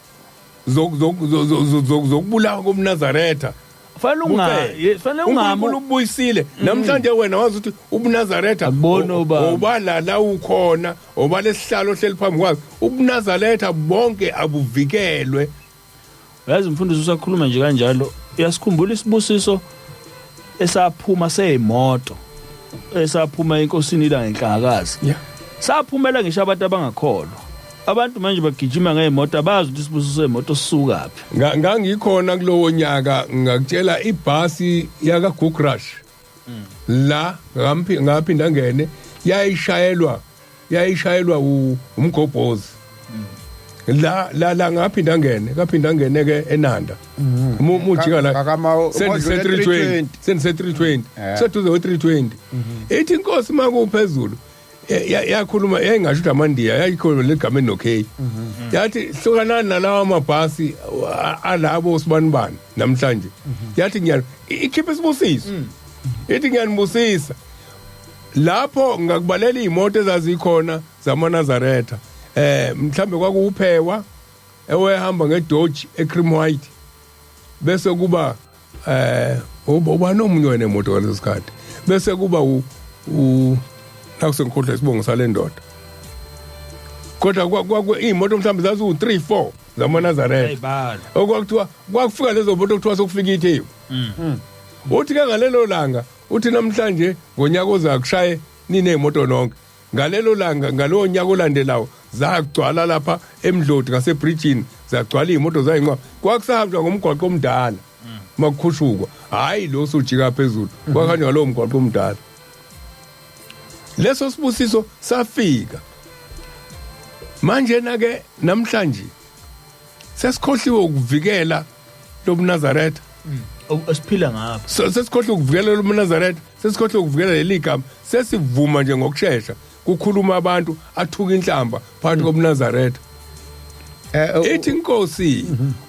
zokubulawa komNazaretha fanele uNkulunkulu ubuyisile namhlanje wena wazi ukuthi uNazaretha obalala ukhona obalesihlalo ohleli phambi kwakhe uNazaretha bonke abuvikelwe yazi umfundisi usakhuluma nje kanjalo uyasikhumbula isibusiso esaphuma seyimoto esaphuma inkosini ila ngenhlangakazi saphumela ngisho abantu abangakholwa abantu manje bagijima ngezimoto abazi ukuthi isibusiso semoto sisukaphi ngangikhona kulowo nyaka ngakutshela ibhasi yaka Gukrash la ngaphinda ngene yayishayelwa umgobhozi la ngaphinda ngene ke eNanda mujika la sendise 320 seduze 320 ethi inkosi makuphezulu yakhuluma yayingasho ukuthi amandiya yayikhona legama enokay yathi hlukana nalawa amabhasi alabo sibanibani namhlanje yathi ngiyani ikhiphe isibusiso ethi ngiyanibusisa lapho ngakubalela izimoto ezazikhona zamaNazaretha mhlambe kwakuuphewa ewehamba ngeDodge eCream White bese kuba oba nomunye wena emoto kwalesikhathi bese kuba nakusenkhodla isibongo sale ndoda kodwa imoto mhlambe zazi u3 4 zamaNazaretha okwakuthiwa kwakufika lezo moto kuthiwa sokufika ithewu uthi ke ngalelo langa uthi namhlanje ngonyaka ozakushaye ninemoto nonke ngalelo langa ngalowo nyaka olandelayo zagcwala lapha eMdlodi ngasebridgeini zagcwala izimoto zayinqwa kwakusahamba ngomgwaqo omdala makukhushukwa hayi lo sujika phezulu kwakhanya ngalowo mgwaqo omdala leso sibusiso safika manje na ke namhlanje sesikhohliwe ukuvikela lobuNazaretha esiphila ngapha sesikhohliwe ukuvikela lobuNazaretha sesikhohliwe ukuvikela leligama sesivuma nje ngokusheshsha kukhuluma abantu athuka inhlamba phakathi kobuNazaretha ethi inkosi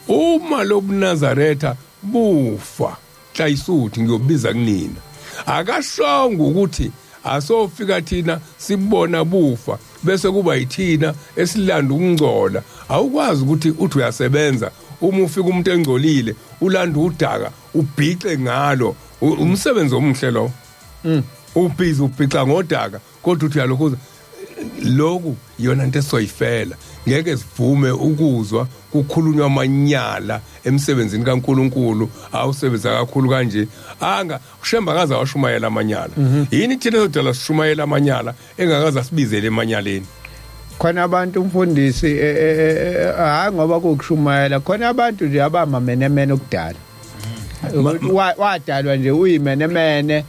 uma lobuNazaretha bufa hlayisuthi ngiyobiza kunina akashonga ukuthi asofika thina sibona bufa bese kuba yithina esilanda ukungcola awukwazi ukuthi uthi uyasebenza uma ufika umuntu engcolile ulanda udaka ubhixe ngalo umsebenzi omuhle lo ubhixa ngodaka kodwa uthi uyalokhuza lokhu yona into esoyifela ngeke sivume ukuzwa kukhulunywa amanyala emsebenzini kaNkuluNkulu awusebenza kakhulu kanje anga ushemba kaza washumayela amanyala yini thina sodala sishumayela amanyala engakaza asibizele emanyaleni khona abantu umfundisi ngoba kukushumayela khona abantu nje abamamenemene okudala wadalwa nje uyimenemene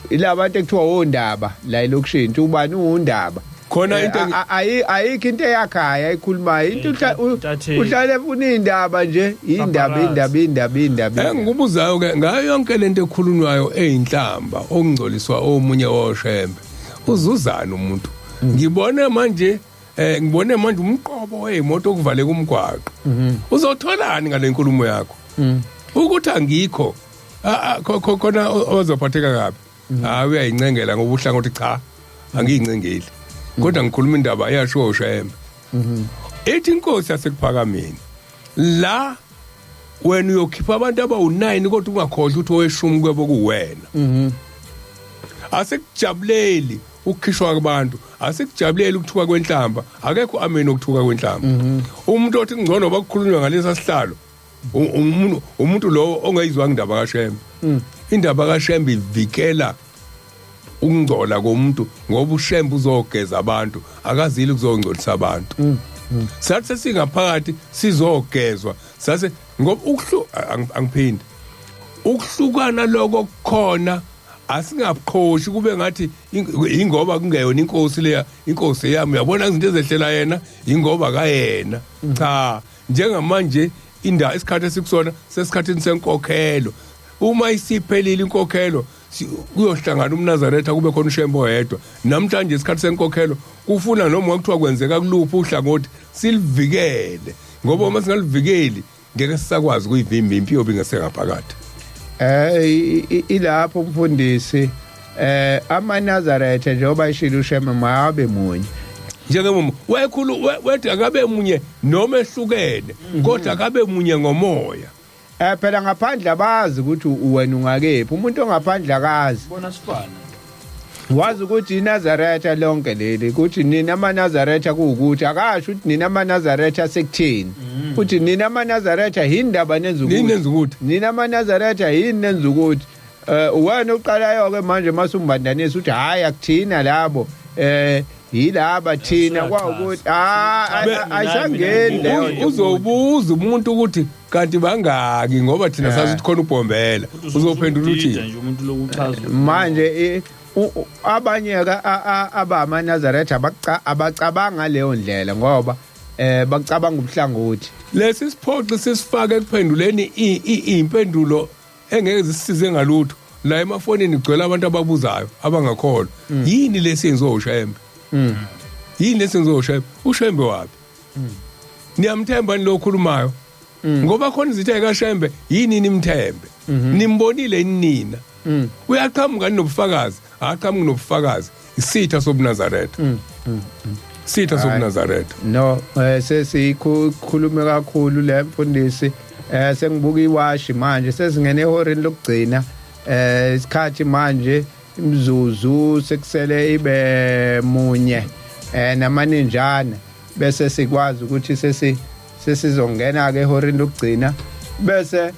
ilabantu ekuthiwa ondaba la elokushini ubani undaba khona into ayikho into eyakhaya ayikhulumayo into uhlale efuna indaba nje indaba ngikubuzayo ke ngayo yonke lento ekhulunywayo eyinhlamba okungcoliswa omunye oshembe uzuzana umuntu ngibone manje umqobo wezimoto okuvaleka umgwaqo uzotholani ngale nkulumo yakho ukuthi angikho khona ozophatheka kabi uyayincengela ngoba uhlanga ukuthi cha angiyincengeli kodwa ngikhuluma indaba eyasho ushembe ethi inkosi yasekuphakameni la wena uyokhipha abantu abawu9 kodwa ungakhohlwa ukuthi oweshumi kwebo kuwena asekujabuleli ukukhishwa kwabantu asekujabuleli ukuthuka kwenhlamba akekho amen ukuthuka kwenhlamba umuntu othi ngcono bakukhulunywa ngalesa sihlalo umuntu lo ongayizwa indaba kaShembe indaba kaShembe ivikela ukungcola komuntu ngoba uShembe uzogeza abantu akazili kuzongcolisa abantu sathi singaphakathi sizogezwa sase ngoba angiphindi ukuhlukana lokho kukhona asingaphoshi kube ngathi ingoba kungeyona inkosi leya inkosi yami uyabona izinto ezehlela yena ingoba kayena cha njengamanje isikhathi esikusona sesikhathini senkokhelo uma isiphelile inkokhelo kuyohlangana umNazaretha kube khona uShembe oyedwa namhlanje isikhathi senkokhelo kufuna noma ekuthiwa kwenzeka kuluphi uhlangothi silivikele ngoba uma singalivikeli ngeke sisakwazi ukuyivimba impilo bingasengaphakathi ilapho umfundisi amaNazaretha njengoba ishilo uShembe mabe munye njengemo wekhulu wethi akabe munye noma ehlukene kodwa akabe munye ngomoya phela ngaphandle abazi ukuthi wena ungakephi umuntu ongaphandle akazi bona sifana wazi ukuthi iNazaretha lonke leli ukuthi nina amaNazaretha kuukuthi akasho ukuthi nina amaNazaretha sekuthini futhi nina amaNazaretha indaba nenza ukuthi nina amaNazaretha yini nenza ukuthi wena uqalayo ke manje masumbandanisa uthi hayi akuthina labo yilaba thina kwaukuthi ayisangeni leyo uzobuza umuntu ukuthi kanti bangaki ngoba thina sazi ukuthi khona uBhombela uzophendula uthi nje umuntu lokuchaza manje abanye abamaNazaretha abacabanga leyo ndlela ngoba bacabanga ubuhlangothi lesi siphoqi sisifake ekuphenduleni impendulo engeke zisize ngalutho la emafonini kugcwele abantu ababuzayo abangakholwa yini lesenzo uShembe yini lesenzo uShembe uShembe wapi niyamthemba nilokhulumayo ngoba khona izithe kaShembe yini nimthembe nimbonile nina uyaqhamuka nobufakazi aqhamuka nobufakazi isitha sobuNazaretha sitha sobuNazaretha no sesikhulume kakhulu le mfundisi sengibuka iwashi manje sesingene ehoreni lokugcina isikhathi manje imzuzu sekusele ibe munye namaninjana bese sikwazi ukuthi sesizongena ke ehoreni lokugcina bese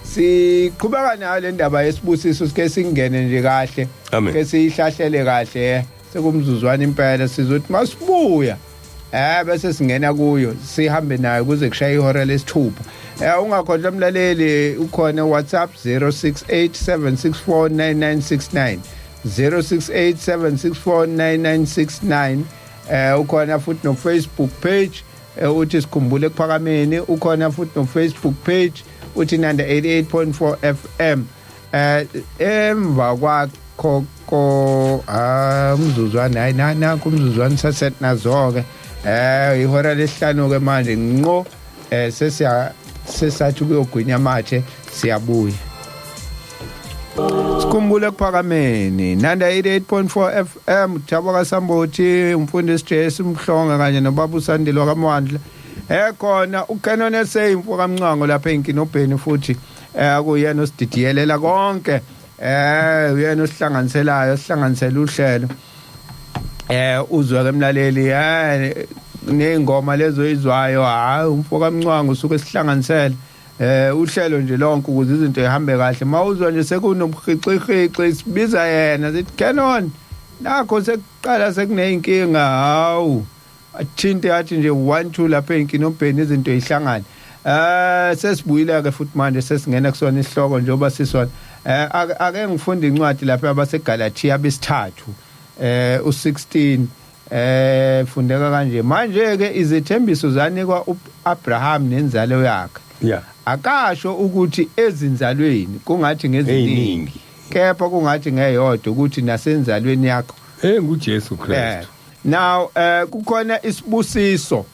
siqhubeka nayo le ndaba yesibusiso sike singene nje kahle ke sihlahlele kahle sekumzuzwana impela sizothi masibuya bese singena kuyo sihambe nayo kuze kushaye ihora lesithupha ungakhohlwa umlaleli ukhona WhatsApp 0687649969 0687649969 ukhona futhi no Facebook page uthi sikhumbule kuphakameni ukhona futhi no Facebook page uthi Nanda 88.4 FM emva kwakho umzuzwana hayi nanku umzuzwana saset nazo-ke ihora lesihlanu-ke manje nqo sesathi kuyogwinya amathe siyabuya sikhumbule kuphakameni Nanda 88.4 FM Thabo kaSambothi umfundisi Jesu Mhlonga kanye nobaba uSandile kaMwandla khona uKenon Seyimfo kaMncango lapha eNkinobheni futhi akuyena osididiyelela konke uyena osihlanganiselayo sihlanganisela uhlelo uzwe ke mlaleli nengoma lezo izwayo hayi umfo kaMncango usuke sihlanganisela uhlelo nje lonke ukuze izinto zihambe kahle mawuzwa nje sekunobuhiqihiqi sibiza yena sithi Kenon nakho sekuqala sekuneyinkinga hawu athinte athi nje 1-2 lapha eNkinobheni izinto zihlangana sesibuyile ke futhi manje sesingena kusona isihloko njengoba sisona ake ngifunde incwadi lapha abaseGalatia besithathu u16 fundeka kanje manje ke izithembiso zanikwa uAbraham nenzalo yakhe akasho ukuthi ezinzalweni kungathi ngeziningi kepha kungathi ngeyodwa ukuthi nasenzalweni yakho nguJesu Kristu now kukhona isibusiso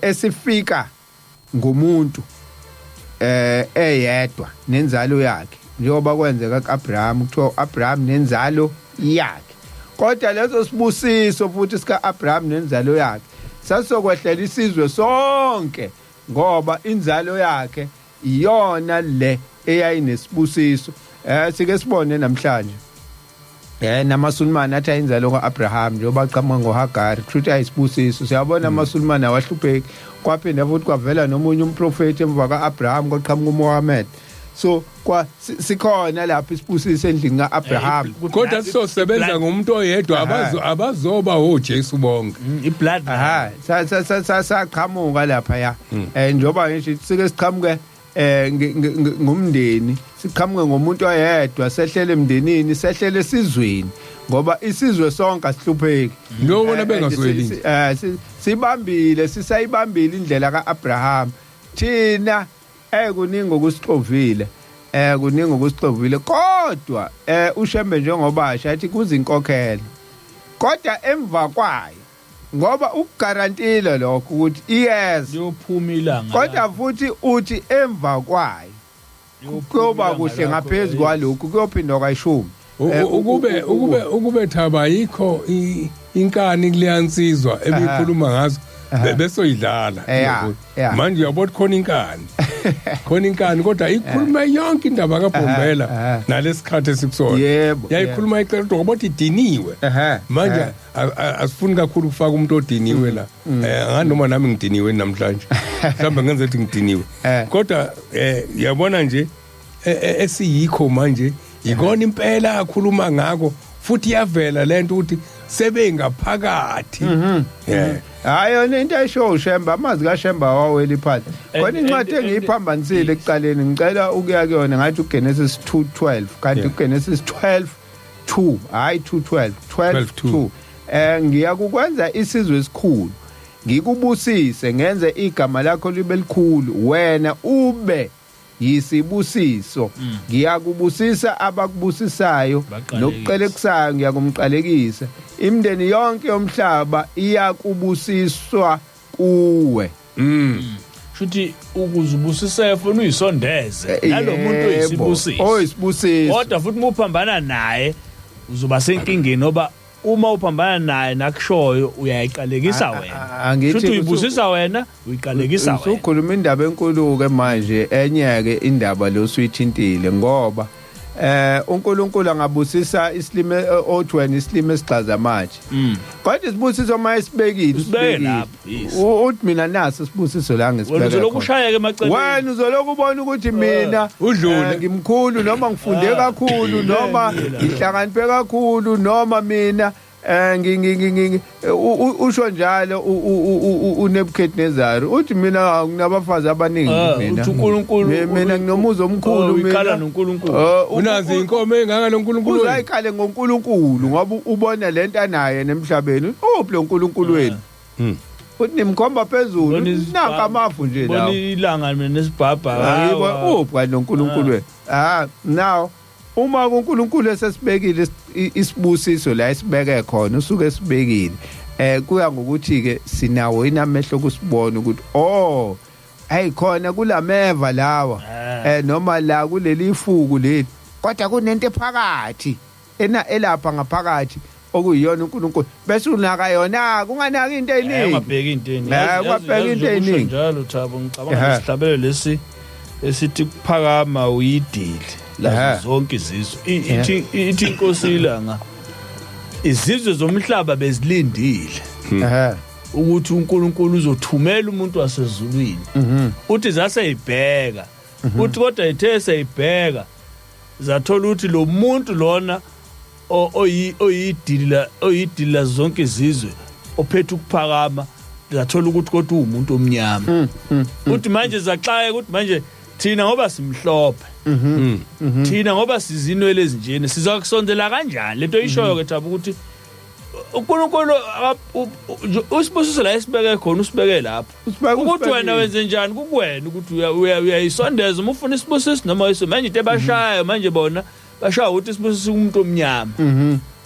esifika ngumuntu eyedwa nenzalo yakhe njengoba kwenzeka kuAbraham kuthiwa uAbraham nenzalo yakhe kodwa leso sibusiso futhi sikaAbraham nenzalo yakhe sasokwehlela isizwe sonke ngoba inzalo yakhe iyona le eyayinesbusiso sike sibone namhlanje namaSulumane athi ayinzalo kaAbraham njengoba qhamuka ngoHagar kushuthi ayisibusiso siyabona amaSulumane awahlupheki kwaphinda futhi kwavela nomunye umprofeti emva kaAbraham kwaqhamuka uMuhammad so sikhona lapha isibusiso endlini kaAbraham kodwa sizosebenza ngomuntu oyedwa abazoba oJesu bonke iblood saqhamuka lapha ya njengoba ngisho sike siqhamuke ngumndeni siqhamuke ngomuntu oyedwa sehlele emndenini sehlele esizweni ngoba isizwe sonke asihlupheki ngiyobona bengasweli sibambile sisayibambile indlela kaAbraham thina kuningi okusixovile kuningi okusixovile kodwa ushembe njengoba athi kuzinkokhelo kodwa emva kwayo ngoba ukugarantile lokho ukuthi yes yophuma ilanga kodwa futhi uthi emva kwayo kuyoba kuhle ngaphezulu kwalokho kuyophindwa kayishumi ukube thaba yikho inkani kuleyansizwa ebikhuluma ngazo besoyidlala manje uyabona khona inkani kodwa ikhuluma yonke indaba kaBhombela nalesikhathi esikusona yayikhuluma icela ukuthi ngoba idiniwe manje asifuni kakhulu ukufaka umuntu odiniwe la nganoma nami ngidiniwe namhlanje mhlawumbe ngenze ukuthi ngidiniwe kodwa yabona nje esiyikho manje ikona impela akhuluma ngako futhi yavela lento ukuthi sebengaphakathi hayi into ayisho Shemba amazi kaShemba waweli phansi khona incwadi engiyiphambanisile ekuqaleni ngicela ukuya kuyona ngathi uGenesis 2:12 kanti uGenesis 12:2 hayi 12:2 ngiya kukwenza isizwe esikhulu ngikubusise ngenze igama lakho libe likhulu wena ube yisibusiso ngiyakubusisa abakubusisayo nokuqelekisayo ngiyakumqalekisa imndeni yonke yomhlaba iyakubusiswa kuwe shuthi ukuzubusisa ufuna uyisondeze nalomuntu oyisibusiso kodwa futhi uphambana naye uzoba senkingeni ngoba uma uphambana naye nakushoyo uyayiqalekisa wena shuthi uyibusisa wena uyiqalekisa wena usukhuluma indaba enkulu ke manje enyeke indaba lo suyithintile ngoba uNkulunkulu angabusisa isilime othweni isilime esigxaza manje kodwa isibusiso mayisibekile lapho uthi mina naso isibusiso la ngisibeka wena uzokushayeka emaceleni wena uzoloku ubona ukuthi mina udlule ngimkhulu noma ngifunde kakhulu noma ngihlakaniphe kakhulu noma mina usho njalo uNebukadnezar uthi mina nginabafazi abaningi mina uNkulunkulu mina nginomuzo omkhulu mina ikhala noNkulunkulu unazi inkomo engaka noNkulunkulu uzayikhale ngoNkulunkulu ngoba ubona lento anaye nemhlabeni uphi lo nkulunkulu wenu uthi nimkhomba phezulu nanka amafu nje lawo bona ilanga nesibhabha hayibo uphi kanti noNkulunkulu wenu now uma uNkulunkulu esesibekile isibusiso la isibeke khona usuke sibekile kuya ngokuthi ke sinawo inamehlo kusibona ukuthi ayikhona kulameva lawa noma la kuleli ifuku leli kodwa kunento ephakathi elapha ngaphakathi okuyiyona uNkulunkulu bese unaka yona kunganaki into eyiningi ungabheki into eyiningi kwabheka into eyiningi njalo Thabo ngicabanga isihlabelo lesi esithi kuphakama uyidili lazo zonke izizwe ithi inkosi ilanga izizwe zomhlaba bezilindile ukuthi uNkulunkulu uzothumela umuntu wasezulwini uthi zaseyibheka uthi kodwa ithe seyibheka zathola ukuthi lo muntu lona oyidila zonke izizwe ophethe ukuphakama zathola ukuthi kodwa umuntu omnyama uthi manje zaxaye ukuthi manje thina ngoba simhlophe thina ngoba sizinwele ezinjeni sizakusondela kanjani lento ishoyo ke Thabo ukuthi uNkulunkulu usibusiso la isibeke khona usibeke lapho ukuthi wena wenze njani kukuwena ukuthi uyayisondeza uma ufuna isibusiso noma iso manje into ebashaya manje bona bashaya ukuthi isibusiso umuntu omnyama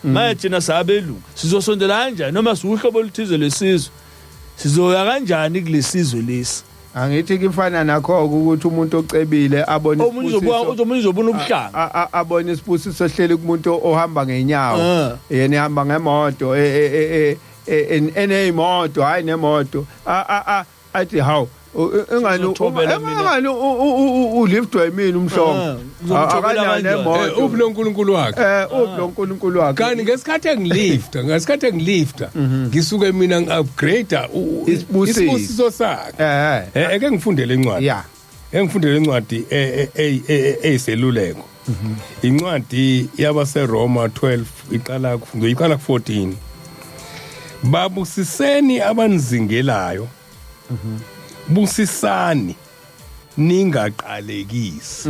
manje thina sabelungu sizosondela kanjani noma siuhlobo oluthize lesizwe sizoya kanjani kulesizwe lesi angithi kufana nakho ukuthi umuntu ocebile abone isibusiso uzomunye uzobona ubuhlanga abone isibusiso ehleli kumuntu ohamba ngenyawo yena ehamba ngemoto eneyimoto hayi nemoto athi hawu engani uliftwa yimini umhlongo uphi lo nkulunkulu wakhe uphi lo nkulunkulu wakhe kanti ngesikhathi engilifta ngisuke mina ngi-upgrade isibusiso sakhe eke ngifundele incwadi ya engifundele incwadi eyiseluleko incwadi yabaseRoma 12 iqala ku14 babusiseni abanizingelayo busisani ningaqalekisi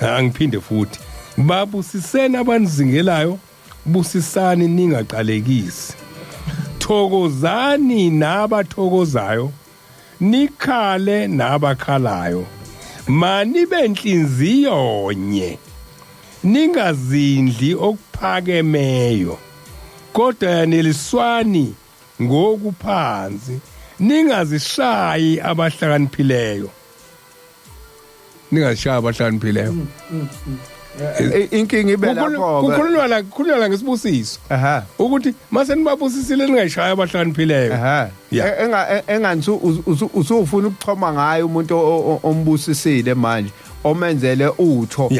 angiphinde futhi babusiseni abanizingelayo busisani ningaqalekisi thokozani nabathokozayo nikhale nabakhalayo mani benhlinziyo nye ningazindli okuphakemeyo kodwa yaneliswani ngokuphansi ningazishayi abahlakaniphileyo inkinga ibe lapho kukhulunywa ngesibusiso ukuthi mase nibabusisile ningayishaya abahlakaniphileyo engani usufuna ukuchoma ngayo umuntu ombusisile manje omenzele utho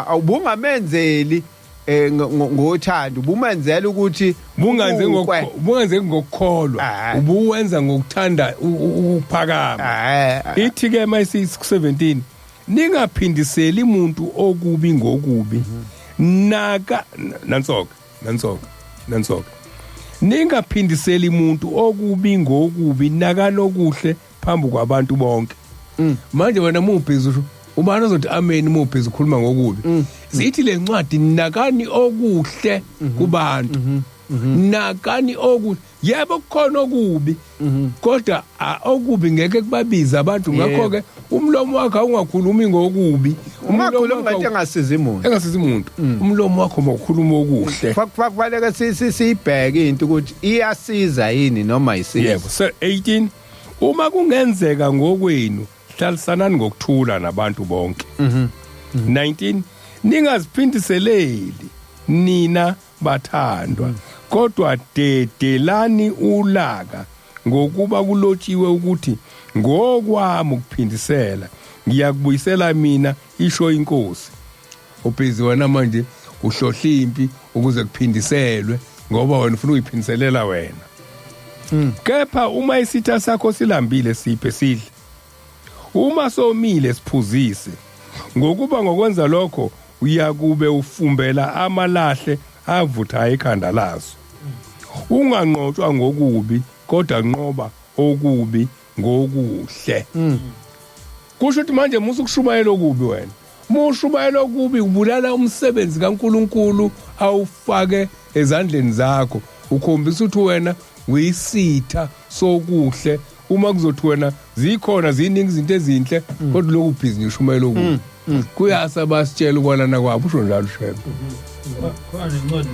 awubungamenzeli ngothando ubumenzela ukuthi bungenze ngokukholwa ubuwenza ngokuthanda ukuphakama ithi ke mayisi17 ningaphindiseli umuntu okubi ngokubi naka nansoka ningaphindiseli umuntu okubi ngokubi naka nokuhle phambi kwabantu bonke manje wena mubhizi ubani ozothi amen mubhizi ukhuluma ngokubi zithi le ncwadi nakani okuhle kubantu nakani okuhle yebo kukhona okubi kodwa okubi ngeke kubabiza abantu ngakho ke umlomo wakhe ungakhulumi ngokubi umlomo wakhe engasiza umuntu umlomo wakho mawukhuluma okuhle kufanele siyibheke into ukuthi iyasiza yini noma ayisizi yebo 18 uma kungenzeka ngokwenu hlalisanani ngokuthula nabantu bonke 19 ningaziphindiseleli nina bathandwa kodwa dedelani ulaka ngokuba kulotshiwe ukuthi ngokwami ukuphindisela ngiyakubuyisela mina isho inkosi ubhizi wena manje uhlohla impi ukuze kuphindiselwe ngoba wena ufuna uyiphindiselela wena kepha uma isitha sakho silambile siphe sidle uma somile siphuzise ngokuba ngokwenza lokho uyakube ufumbela amalahle avutha ekhanda laso unganqotshwa ngokubi kodwa nqoba okubi ngokuhle kusho ukuthi manje musukushumayela okubi wena mushumayela okubi ubulala umsebenzi kaNkuluNkulu awufake ezandleni zakho ukhombisa ukuthi wena uyisitha sokuhle uma kuzothi wena zikhona ziningi izinto ezinhle kodwa lokhu bhizinisi ushumayela okubi kuyasa basitshela ukwanana kwabo usho njalo shebe khona incwadi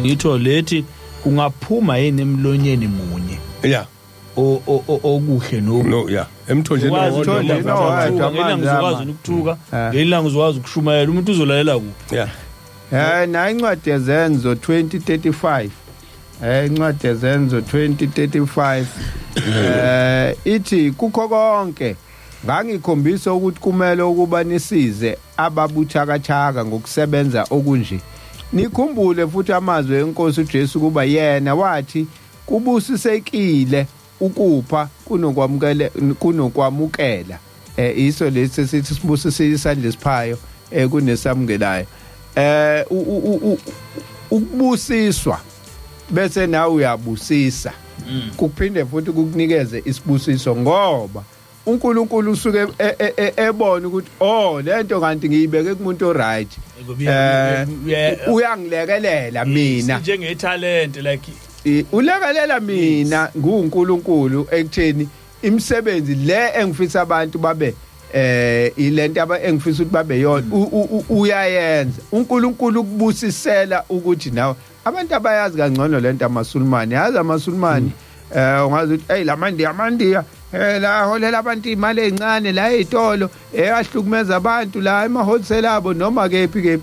ngitho lethi kungaphuma yini emlonyeni munye okuhle no emthonjeni ngelanga uzokwazi ukuthuka ngelanga uzokwazi ukushumayela umuntu uzolalela kuphi na incwadi yezenzo 2035 incwadi yezenzo 2035 ithi kukho konke ngangikhombisa ukuthi kumele ukuba nisize ababuthakathaka ngokusebenza okunje nikhumbule futhi amazwi enkosi uJesu kuba yena wathi kubusisekile ukupha kunokwamukela iso lesi sithi sibusise isandla esiphayo kunesamukelayo ukubusiswa bese nawe uyabusisa kuphinde futhi kukunikeze isibusiso ngoba uNkulunkulu usuke ebona ukuthi lento kanti ngiyibeke kumuntu oright uyangilekelela mina njengetalent like ulekelela mina nguNkulunkulu ekutheni imisebenzi le engifisa abantu babe ilento engifisa ukuthi babe yona uyayenza uNkulunkulu ukubusisela ukuthi nawe abantu abayazi kangcono lento amasulumani yazi amasulumani ungazi ukuthi hey lamandiya la holela abantu imali encane la ezitolo eyahlukumeza abantu la emahotela abo noma kephi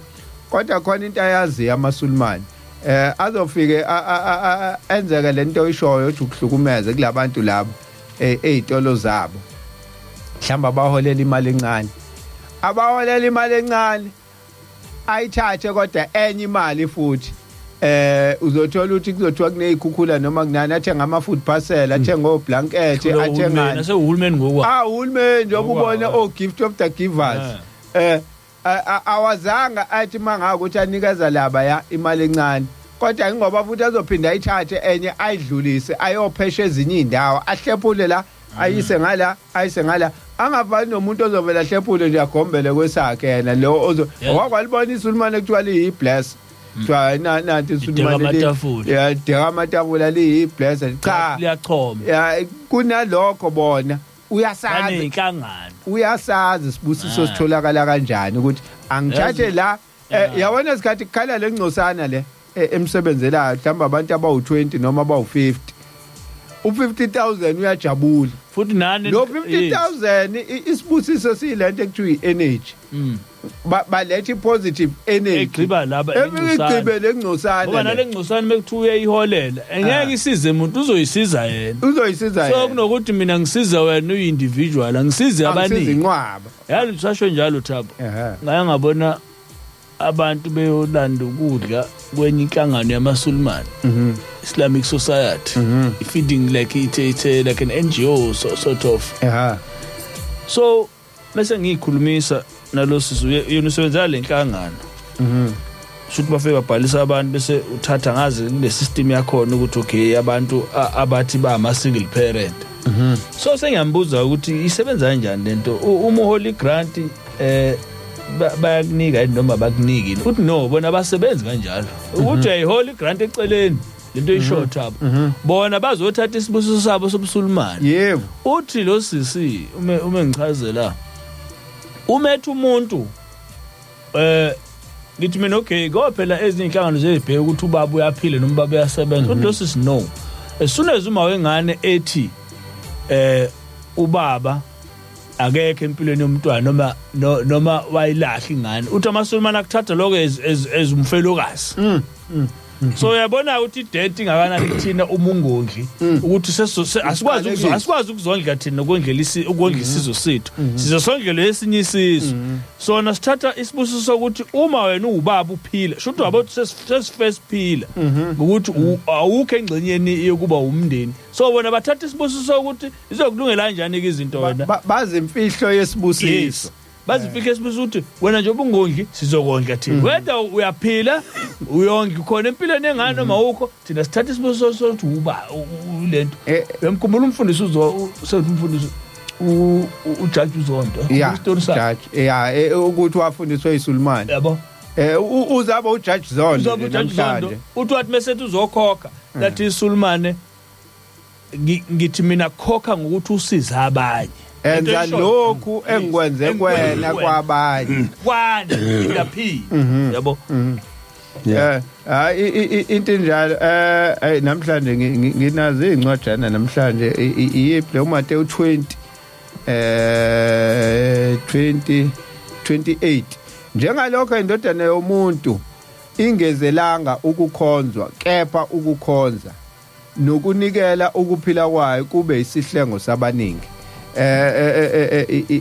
kodwa khona into ayazi amasulumani azofike enzeke lento oyishoyo uthi ukuhlukumeze kulabantu labo ezitolo zabo mhlamba baholela imali encane abaholela imali encane ayithathe kodwa enye imali futhi uzothola ukuthi kuzothiwa kunezikhukhula noma kunani athenga ama food parcel athenga oblanket athenga nasehulumeni ngokwa uhulumeni njengoba ubona gift of the givers awazanga athi mangaka ukuthi anikeza laba ya imali encane kodwa ngoba futhi azophinda ayithathe enye ayidlulise ayophesha ezinye indawo ahlephule la ayise ngala angafani nomuntu ozovela ahlephule nje agombele kwesakhe yena lo owakwalibona isulumane kuthiwa liyi-bless kuthiwa nanti isulumane deka amatafula liyi-bless cha liyachoma kunalokho bona uyasazi sibusiso sitholakala kanjani ukuthi angithathe la yabona isikhathi kukhala lengcosana le emsebenzelayo mhlawumbe abantu abawu-20 noma abawu-50 u-50,000 uyajabula futhi nani lo 50,000 isibusiso siyilento ekuthiwa i-energy baletha i-positive energy egqiba laba egqibe lengcosana ngoba nale ngcosana mekuthiwa uyayiholela engeke isize umuntu uzoyisiza yena so kunokuthi mina ngisiza wena uyi-individual angisize abaningi inqwaba yazi usasho njalo Thabo ngake ngabona abantu beyolanda ukudla kwenye inhlangano yamaSulumane Islamic Society feeding like it's like an NGO sort of so bese ngiyikhulumisa nalosizo yena usebenza le nhlangano shothi bafike babhalisa abantu bese uthatha ngazi kule system yakhona ukuthi okay abantu abathi ba ama single parent so sengiyambuza ukuthi isebenza kanjani lento uma holy grant bayakunika noma bakuniki uthi no bona abasebenzi kanjalo ukuthi ayiholy grant eceleni lento isho Thabo bona bazothatha isibusiso sabo sobusulumane yebo uthi lo sisi ume ngichazela umethe umuntu ngithi mina okay go phela ezinye inhlangano zezibheke ukuthi ubaba uyaphila noma ubaba uyasebenza uthi lo sisi no as soon as uma wengane ethi ubaba akekho empilweni yomntwana noma wayilahla ingane uthi amaSulumane akuthatha lokho as umfelokazi so uyabona ukuthi date ingakanani kuthina umungondli ukuthi asikwazi ukuzondla thina ukondlela isizwe sethu sizosondlela esinye isizwe sona sithatha isibusiso ukuthi uma wena ubaba uphila shothi wabothi sesifirst phila ukuthi awukho engcenyeni yokuba umndeni so bona bathatha isibusiso ukuthi izokulungela kanjani ke izinto wena bazi imfihlo yesibusiso bazifike esibuza ukuthi wena nje ubungondli sizokondla thina wena uyaphila uyonke khona empilweni engane noma ukho thina sithatha isibusiso sokuthi uba lento emkhumbula umfundisi umfundisi uJudge Uzonto story sakhe ukuthi wafundiswa iSulumane yabo uzaba uJudge Zondo namhlanje uthi wathi mesethi uzokhokha lathi iSulumane ngithi mina khokha ngokuthi usiza abanye enza lokhu engikwenze kwena kwabanye ngiyaphi yabo into njalo namhlanje nginazo incwajana namhlanje iyiphi lo Mateyu 20:28 njengalokho indodana yomuntu ingezelanga ukukhonzwa kepha ukukhonza nokunikela ukuphila kwayo kube isihlengo sabaningi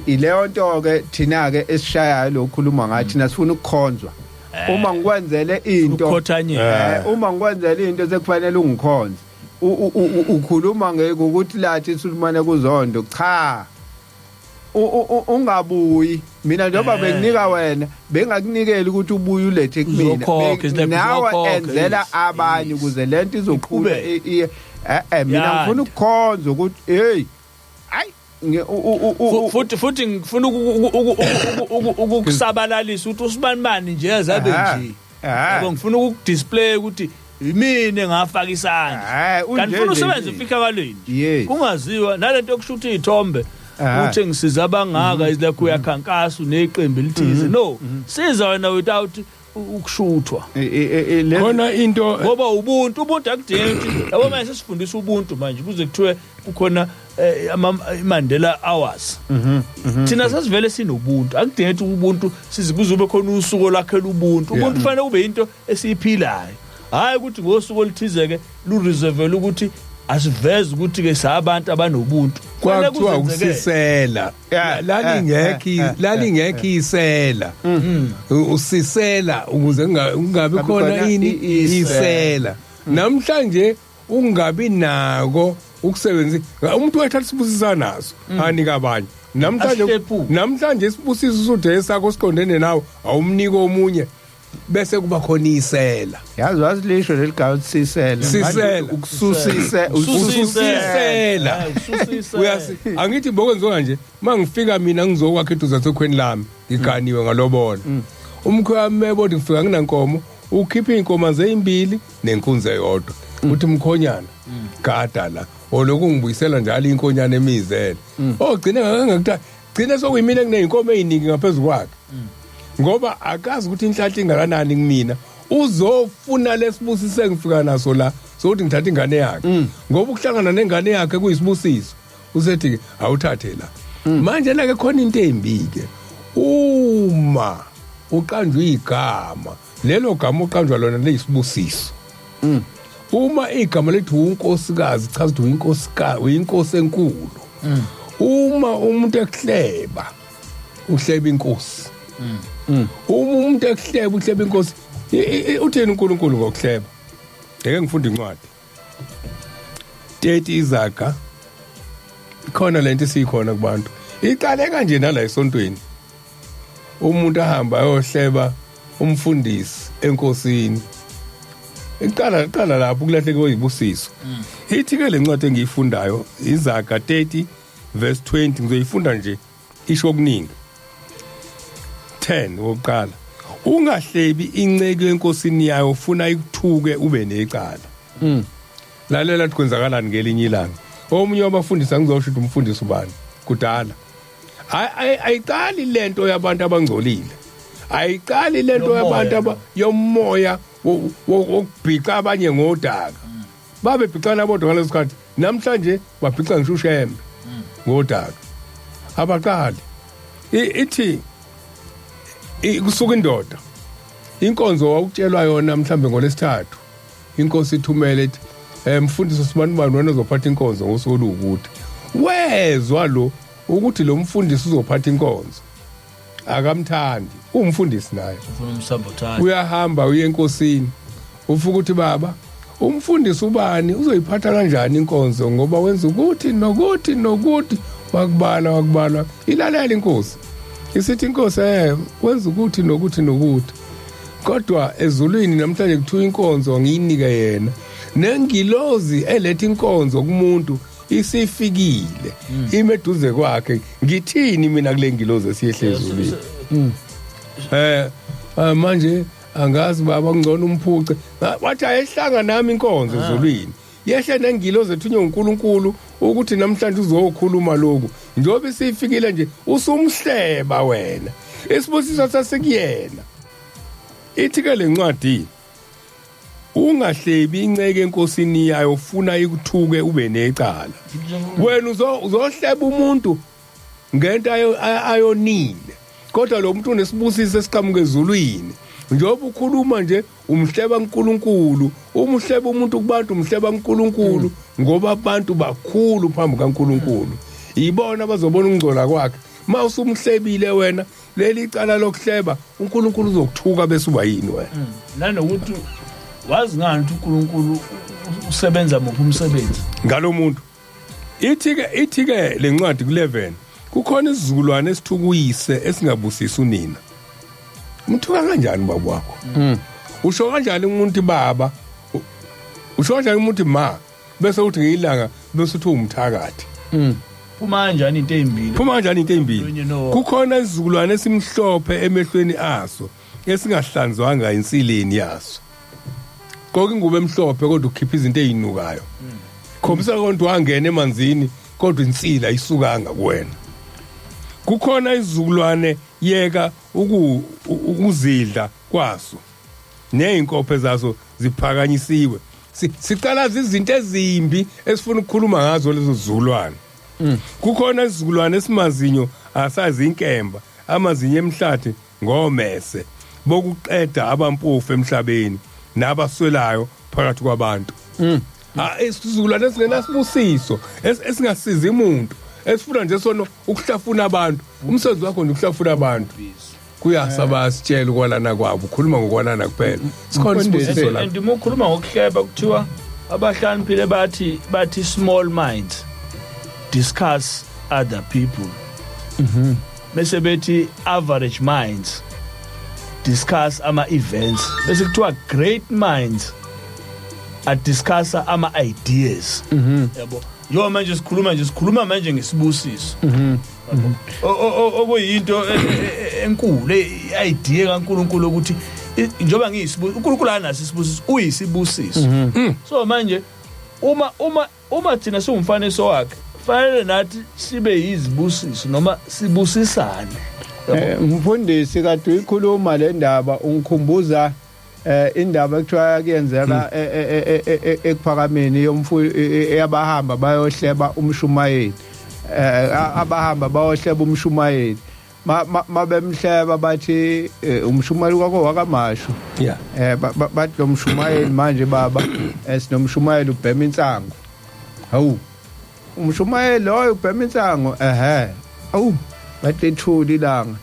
ileyo nto ke thina ke esishayayo lokhuluma ngathi nasifuna ukukhonzwa uma ngikwenzele into uma ngikwenzele into sekufanele ungikhonze ukhuluma ngokuthi lathi iSulumane kuZondo cha ungabuyi mina njengoba benginika wena bengakunikeli ukuthi ubuye ulethe kumina nawe enzela abanye ukuze lento izoqhubeka mina ngifuna ukukhonza ukuthi hey hayi futhi ngifuna ukukusabalalisa ukuthi usibanibani nje azabe nje yabo ngifuna ukudisplay ukuthi yimini ngafaka isandla kanti ufuna usebenze efihlakalweni kungaziwa nalento yokushutha izithombe uthi ngisiza abangaka izilakho uyakhankasa neqembu elithize no siza wena without ukushuthwa khona into ngoba ubuntu akudingi yabo manje sesifundisa ubuntu manje kuze kuthiwe kukhona Mandela hours thina sasivele sinobuntu akudingi ukuthi ubuntu sizikuze ube khona usuku lwakhela ubuntu fanele ube into esiyiphilayo hayi ukuthi ngosuku oluthize-ke lureservele ukuthi asiveze ukuthi-ke sabantu abanobuntu kwakuthiwa usisela lalingekho isela usisela ukuze kungabi khona ini isela namhlanje ungabi nako ukusebenzisa umuntu wethatha isibusisa naso anika abanye namhlanje isibusiso sudeye sakho siqondene nawe awumnika omunye bese kuba khona isela yazi wasilisho leligaba sisela ususisela uyasi angithi bokwenziwa nje mangifika mina ngizokwakhe eduze sokhweni lami ngiganiwe ngalobona umkhwe wami mebodi ngifika nginankomo ukhipha inkomo zezimbili nenkunzi eyodwa uthi mkhonyana gada la oloku ngibuyisela njalo inkonyana emizele ogcine ngakutha gcine sokuyimina kuneyinkomo eziningi ngaphezulu kwakhe ngoba akazi ukuthi inhlanhla ingakanani kumina uzofuna lesibusise ngifika naso la sokuthi ngithatha ingane yakhe ngoba ukuhlangana nengane yakhe kuyisibusiso usethi ke awuthathe la manje la ke khona into embike uma uqanjwe igama lelo gama uqanjwa lona leyisibusiso uma igama lethi unkosikazi chaza ukuthi uyinkosikazi uyinkosi enkulu uma umuntu ekuhleba uhleba inkosi uma umuntu ekuhleba uhleba inkosi utheni uNkulunkulu ngokuhleba ngeke ngifunda incwadi 30 izaga khona lento sikhona kubantu iqale kanje nala esontweni umuntu ahamba ayohleba umfundisi enkosini iqala lapho kulahleke oyibusiso ithi ke lencwadi engiyifundayo izaga 30 verse 20 ngizoyifunda nje isho okuningi 10 wokuqala ungahlebi inceke enkosini yayo ufuna ikuthuke ube necala lalela kwenzakalani ngelinye ilanga omunye wabafundisi ngizosho ukuthi umfundisi ubani kudala ayiqali lento yabantu abangcolile ayiqali lento yabantu yomoya wokubhica abanye ngodaka babebhicana bodwa ngalesikhathi namhlanje babhica ngishushembe ngodaka abaqali ithi kusuka indoda inkonzo wawutshelwa yona mhlambe ngolesithathu inkosi ithumele ethi mfundisi sibani wena uzophatha inkonzo ngosuku olukuthi wezwa lo ukuthi lo mfundisi uzophatha inkonzo akamthandi umfundisi naye ufuna umsabotage uyahamba uye enkosini ufuka ukuthi baba umfundisi ubani uzoyiphatha kanjani inkonzo ngoba wenza ukuthi nokuthi wakubala ilalela inkosi isithi inkosi wenza ukuthi nokuthi kodwa ezulwini namhlanje kuthiwa inkonzo ngiyinike yena nengilozi eletha inkonzo kumuntu isifikile imeduze kwakhe ngithini mina kule ngilozi esiyehle ezulwini manje angazi baba ngcono umphuce wathi ayehlanga nami inkonzo ezulwini yehle nengilozi ethunywe uNkulunkulu ukuthi namhlanje uzokhuluma lokhu njobe isifikile nje usumhleba wena isibusiso sasekuyena ithi ke lencwadi ungahlebi inceke enkosini yayo ufuna ikuthuke ube necala wena uzohleba umuntu ngento ayonile kodwa lo muntu unesibusiso esiqhamuke ezulwini njoba ukhuluma nje umhleba uNkulunkulu umhleba umuntu kubantu umhleba uNkulunkulu ngoba abantu bakhulu phambi kaNkulunkulu ibona bazobona ungcola kwakhe mawusumhlebile wena leli cala lokuhleba uNkulunkulu uzokuthuka bese uba yini wena nanokuthi wazi ngani ukuthi uNkulunkulu usebenza mophi umsebenzi ngalo muntu ithi ke lencwadi ku11 kukhona isizukulwane esithukuyise esingabusisi unina umthuka kanjani baba wakho usho kanjani umuntu baba usho kanjani umuntu ma bese uthi ngiyilanga bese uthi umthakathi phuma kanjani into ezimbili kukhona isizukulwane esimhlophe emehlweni aso esingahlanzwanga insileni yaso konke ngube emhlophe kodwa ukhipha izinto ezinukayo khombisa konke wangena emanzini kodwa insila ayisukanga kuwena kukhona isizukulwane yeka ukuzidla kwaso nezinkophe zaso ziphakanyisiwe sicala izinto ezimbi esifuna ukukhuluma ngazo lezo zizulwane kukhona isizukulwane esimazinyo asazi inkemba amazinyo emhlathi ngomese bokuqeda abampofu emhlabeni nabaswelayo phakathi kwabantu isizukulwane esingenasibusiso esingasiza umuntu esifuna nje sona ukuhlafuna abantu umsebenzi wakho ukuhlafuna abantu kuyasaba sitshela kwalana kwabo ukhuluma ngokwalana kuphela sikhona isibusiso la and uma ukhuluma ngokuhleba kuthiwa abahlaniphile bathi small minds discuss other people bese bethi average minds discuss ama events bese kuthiwa great minds discuss ama ideas yabo yo manje sikhuluma manje ngesibusiso okuyinto enkulu idea kaNkulunkulu ukuthi njoba ngiyisibusiso uNkulunkulu anasi isibusiso uyisibusiso so manje uma thina siwumfaneso wakhe fanele nathi sibe yizibusiso noma sibusisane mfundisi kade uyikhuluma le ndaba ungikhumbuza indaba ekuthiwa kuyenzeka ekuphakameni yabahamba bayohleba umshumayeli abahamba bayohleba umshumayeli mabemhleba bathi umshumayeli kwako wakamashu bathi lo mshumayeli manje baba sinomshumayeli ubhema insango hawu umshumayeli loyo ubhema insango awu bathi ethuli ilanga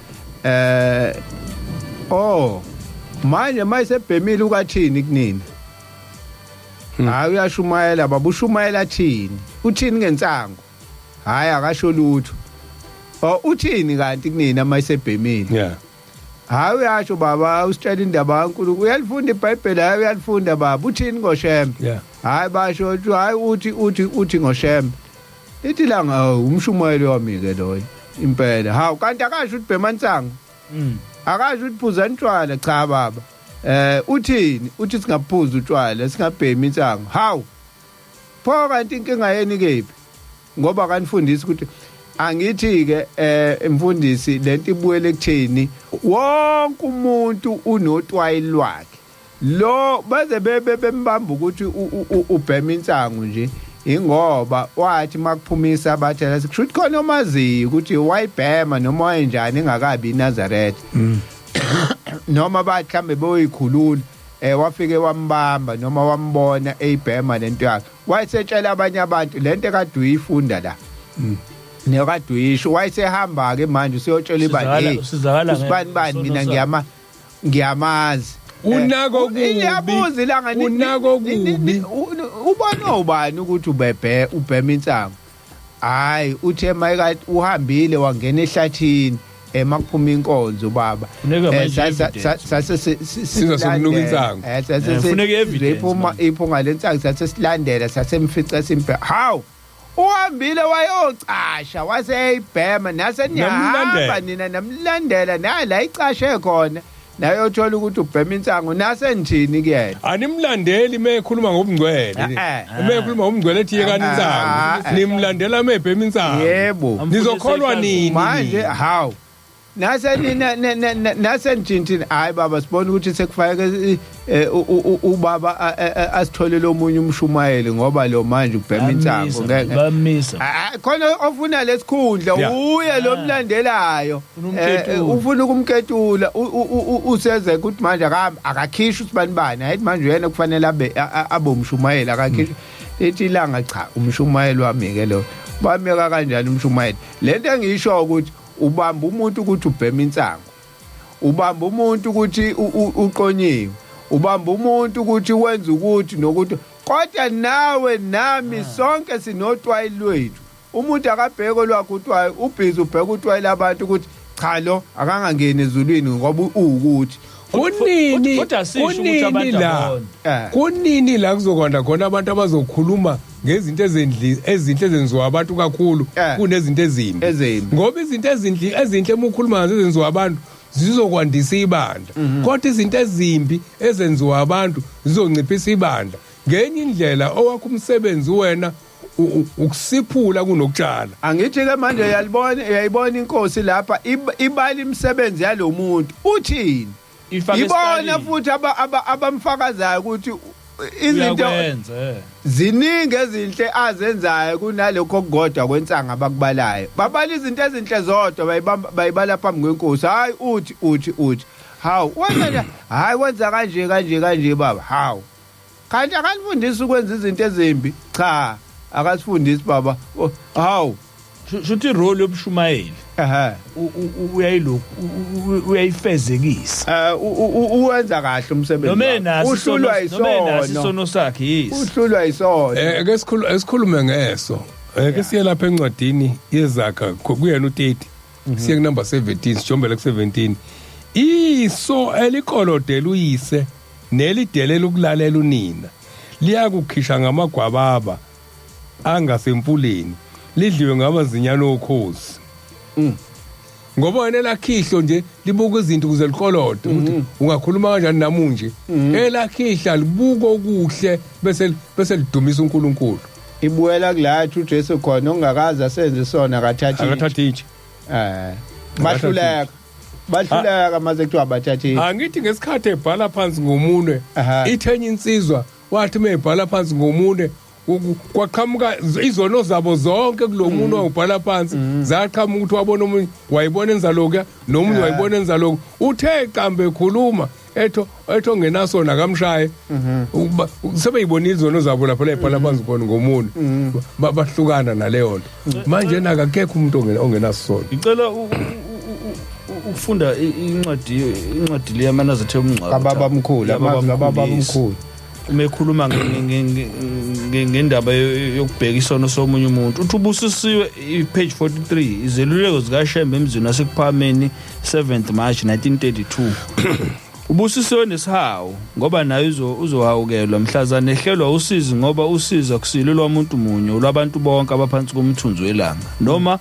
manje mayisebhemile ukathini kunini hayi uyashumayela baba ushumayela thini uthini ngensango hayi akasho lutho uthini kanti kunini mayisebhemile hayi uyasho baba usitshela indaba kaNkulunkulu uyalifunda iBhayibheli hayi uyalifunda baba uthini ngoShembe hayi basho hayi uthi ngoShembe lithi langa umshumayeli wami ke loyo impela hawu kanti akasho ukuthi bhema insango akasho ukuthi phuza intshwala cha baba uthini uthi singaphuza utshwala singabhemi insango hawu pho kanti inkinga yeni kephi ngoba kanifundisi ukuthi angithi ke emfundisi lento ibuyele kuthini wonke umuntu unotwayi lwakhe lo baze bembamba ukuthi ubhema insango nje ingoba wathi makuphumisa abathela sikusho ukuthi khona omaziyo ukuthi wayibhema noma wayenjani engakabi iNazaretha noma bathi mhlambe boyikhulula wafike wambamba noma wambona eyibhema lento yakhe wayesetshela abanye abantu lento ekade uyifunda la nekade uyisho wayesehamba ke manje usiyotshela ibani usibani mina ngiyamazi unako kubi iyabuza ilanga unako kubi ubona ubani ukuthi ubhema insango hayi uthe mayikade uhambile wangena ehlathini emakuphuma inkonzo baba sizokunuka insango iphunga lensango sasesilandela sasemfica simpe hawu uhambile wayocasha waseyibhema naseniyahamba nina namlandela nala icashe khona nayothola ukuthi ubhema insango nasendini kuyena animlandeli mekhuluma ngobungcwele mekhuluma ngobungcwele ethi yekani insango nimlandela mebhema insango yebo nizokholwa nini manje hawu nasendini hayi baba sibona ukuthi sekufanele ubaba asitholele omunye umshumayeli ngoba lo manje ubhema insango khona ofuna lesikhundla uye lo mlandelayo ufuna ukumketula useze ukuthi manje akakhishi usibani hayi manje yena kufanele abe umshumayeli akakhishi ethi ilanga cha umshumayeli wami ke lo bameka kanjani umshumayeli lento engisho ukuthi ubamba umuntu ukuthi ubhema insango ubamba umuntu ukuthi uqonyiwe ubamba umuntu ukuthi wenza ukuthi nokuthi kodwa nawe nami sonke sinotwayi lwethu umuntu akabheke lwakhe utwayi ubhizi ubheka utwayi labantu ukuthi cha lo akangangeni ezulwini ngoba ukuthi kunini la kuzokwanda khona abantu abazokhuluma ngezinto ezinhle ezenziwa abantu kakhulu kunezinto ezimbi ngoba izinto ezinhle emukhuluma ngazo ezenziwa abantu zizokwandisa ibandla kodwa izinto ezimbi ezenziwa abantu zizonciphisa ibandla ngenye indlela owakho umsebenzi wena ukusiphula kunokutshala angithi ke manje uyayibona inkosi lapha ibali imisebenzi yalomuntu uthini ibona futhi abamfakazayo ukuthi izinto ziningi ezinhle azenzayo kunalokho okugodwa kwensanga abakubalayo babala izinto ezinhle zodwa bayibala phambi kwenkosi hayi uthi hawu wena hayi wenza kanje baba hawu kanti akanifundisi ukwenza izinto ezimbi cha akasifundisi baba hawu shuthi role yobushumayeli uyayifezekisa uwenza kahle umsebenzi uhlulwa isono sakhe yisi uhlulwa isono esikhulume ngeso ke siye lapha encwadini yezakha kuyena u30 siye ku number 17 sijombele ku 17 iso elikolodela uyise nelidelela ukulalela unina liyakukhisha ngamagwababa angasempuleni lidliwe ngamazinyana okhozi ngoba wena lakhihlo nje libuka izinto kuze likolode ukuthi ungakhuluma kanjani namunje elakhihla libuka okuhle bese lidumisa uNkulunkulu ibuyela kulathi uJesu khona ongakaza asenze sona akathathi bahluleka maze kuthiwa bathathi angithi ngesikhathi ebhala phansi ngomunwe ithenye insizwa wathi mebhala phansi ngomunwe kwaqhamuka izono zabo zonke kulomuntu owubhala phansi zaqhamuka ukuthi wabona umuntu wayibona enza lokho nomunye wayibona enza lokho uthe qambe ekhuluma etho ngenasona kamshaye sebeyibonile izono zabo lapho la ibhala phansi khona ngomuntu bahlukana naleyo nto manje nakakekho umuntu ongenasona ngicela ufunda incwadi le yamanazathe omncwa kababa mkhulu amazwi kababa mkhulu umekhuluma ngendaba yokubheka isono somunye umuntu uthi ubusisiwe page 43 izeluleko zikaShembe emzini wasekuphameni 7th March 1932 ubusisiwe nesihawu ngoba naye uzohawukelwa mhlazana ehlelwa usizi ngoba usizi akusilo lwamuntu munye olwabantu bonke abaphansi komthunzi welanga noma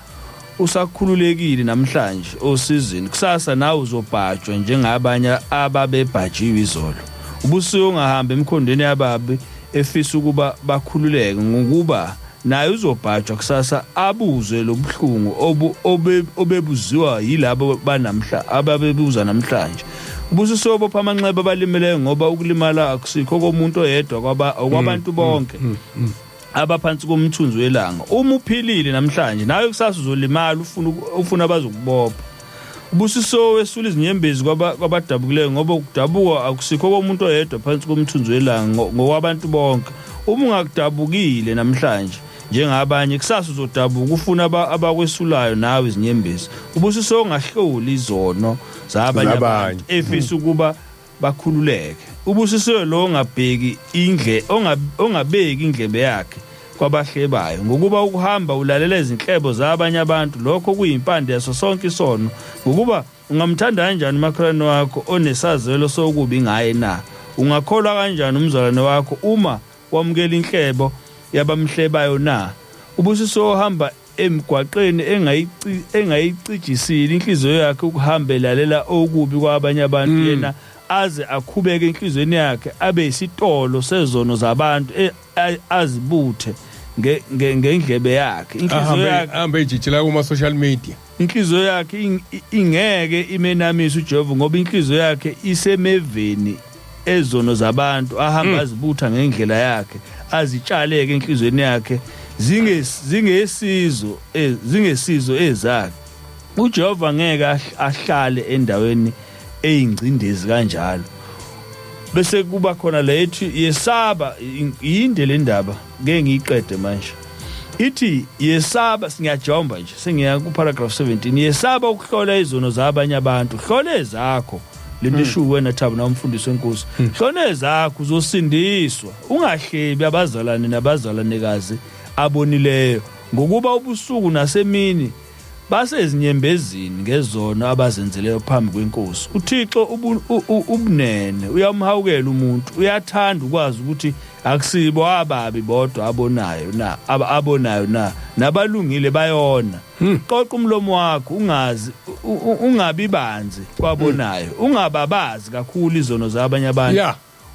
usakhululekile namhlanje osizini kusasa nawe uzobhajwa njengabanye ababebhajiwe izolo ubusiwe ungahamba emkhondweni yababe efisa ukuba bakhululeke ngokuba naye uzobhajwa kusasa abuzwe lobuhlungu obebuziwa yilabo banamhla ababebuza namhlanje ubusiwe bopha amanxeba abalimeleyo ngoba ukulimala akusikho komuntu oyedwa kwabantu bonke abaphansi komthunzi welanga uma uphilile namhlanje nawe kusasa uzolimala ufuna abazokubopha ubusiso wesula izinyembezi kwabadabukileyo ngoba ukudabuka akusikho komuntu oyedwa phansi komthunzi welanga ngokwabantu bonke uma ungakudabukile namhlanje njengabanye kusasa uzodabuka ufuna abakwesulayo nawe izinyembezi ubusiso ungahloli izono zabanye abantu efisa ukuba bakhululeke ubusiso lo ongabeki indlebe yakhe kwabahlebayo ngokuba ukuhamba ulalela izinhlebo zabanye abantu lokho kuyimpande yaso sonke isono ngokuba ungamthanda kanjani umakhelwane wakho onesazelo sokubi ngaye na ungakholwa kanjani umzalwane wakho uma wamukela inhlebo yabamhlebayo na ubusiso ohamba emgwaqeni engayicijisile inhliziyo yakhe ukuhamba elalela okubi kwabanye abantu yena aze akhubeke inhlizweni yakhe abe isitolo sezono zabantu azibuthe ngendlebe yakhe inhliziyo yakhe ahambe ejijela kuma social media inhliziyo yakhe ingeke imenamisa uJehova ngoba inhliziyo yakhe isemeveni ezono zabantu ahamba azibutha ngendlela yakhe azitshaleke enhlizweni yakhe zingesizo ezakhe uJehova ngeke ahlale endaweni eyingcindezi kanjalo bese kuba khona lethi yesaba yinde le ndaba ngeke ngiyiqede manje ithi yesaba singajomba nje sengiya ku paragraph 17 yesaba ukuhlola izono zabanye abantu hlole zakho lento eshu wena Thabo na umfundisi wenkosi hlole zakho uzosindiswa ungahlebi abazalwane nabazalwanekazi abonileyo ngokuba ubusuku nasemini basezinyembezini ngezono abazenzeleyo phambi kwenkosi uThixo ubunene uyamhawukela umuntu uyathanda ukwazi ukuthi akusibo ababi bodwa abonayo na nabalungile bayona qoqa umlomo wakho ungabi banzi kwabonayo ungababazi kakhulu izono zabanye abantu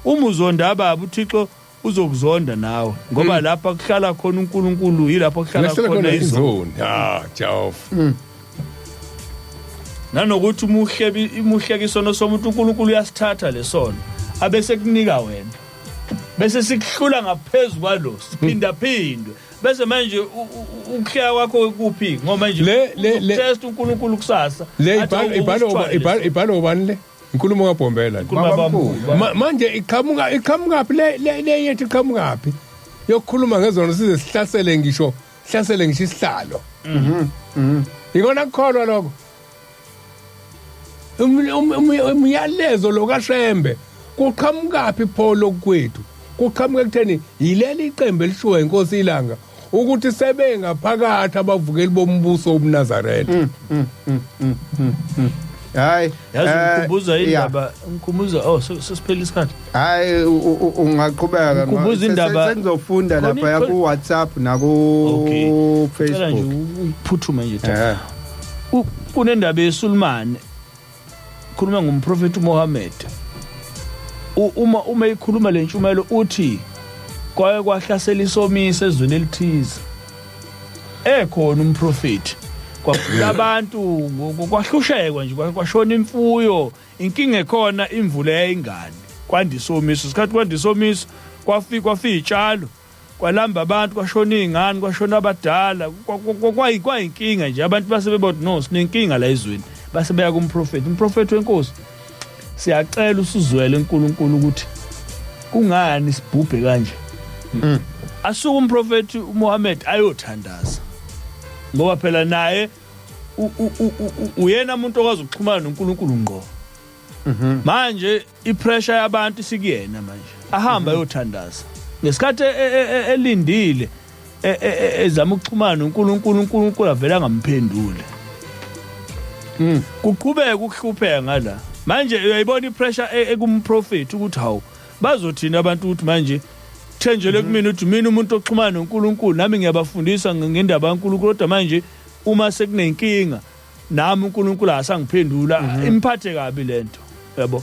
uma uzonda ababi uThixo uzokuzonda nawe ngoba lapha kuhlala khona uNkulunkulu yilapho kuhlala khona izoni Jehova nanokuthi umuhleki isono somuntu uNkulunkulu uyasithatha lesono abese kunika wena bese sikuhlula ngaphezulu kwalo siphinda bese manje ukuhleka kwakho kuphi ngoba manje test uNkulunkulu kusasa ibhalo ubani le Inkulumo kaBombela. Manje iqhamuka le yethi iqhamuka yokukhuluma ngezona size sihlasele ngisho isihlalo. Ikona kukholwa lokho. Umyalezo lokaShembe kuqhamuka pho lokwethu. Kuqhamuka ekutheni yileli iqembu elishuwa inkosi ilanga ukuthi sebe ngaphakathi abavukeli bombuso womNazaretha. Hayi yazikhumbuza indaba ngikhumbuza sesiphela isikhathi hayi ungaqhubeka sengizofunda lapha ku WhatsApp na ku Facebook uphuthume nje kunendaba yeSulman khuluma ngumprofeti Muhammad uma ikhuluma lentshumayelo uthi kwahlasela isomiso ezweni elithize ekhona umprofeti kwaphula abantu kwahlushekwa nje kwashona imfuyo inkinga ekhona imvula yayingani kwandisomiso isikhathi kwandisomiso kwafika itshalo kwalamba abantu kwashona izingane kwashona abadala kwayinkinga nje abantu base bebothi no sinenkinga la ezweni base beya umprofeti wenkosi siyacela usuzwele uNkulunkulu ukuthi kungani sibhubhe kanje asuka umprofeti uMuhammad ayothandaza ngoba phela naye uyena umuntu okwazi ukuxhumana noNkulunkulu ngqo manje ipressure yabantu sikuyena manje ahamba ayothandaza ngesikhathi elindile ezama ukuxhumana noNkulunkulu avela ngamphendule kuqhubeka ukuhlupheka ngala manje uyayibona ipressure ekumprofeti ukuthi hawu bazothina abantu ukuthi manje thenjele kumina ukuthi mina umuntu oxhumana noNkulunkulu nami ngiyabafundisa ngendaba kaNkulunkulu kodwa manje uma sekunenkinga nami uNkulunkulu asangiphendula imphathe kabi lento yabo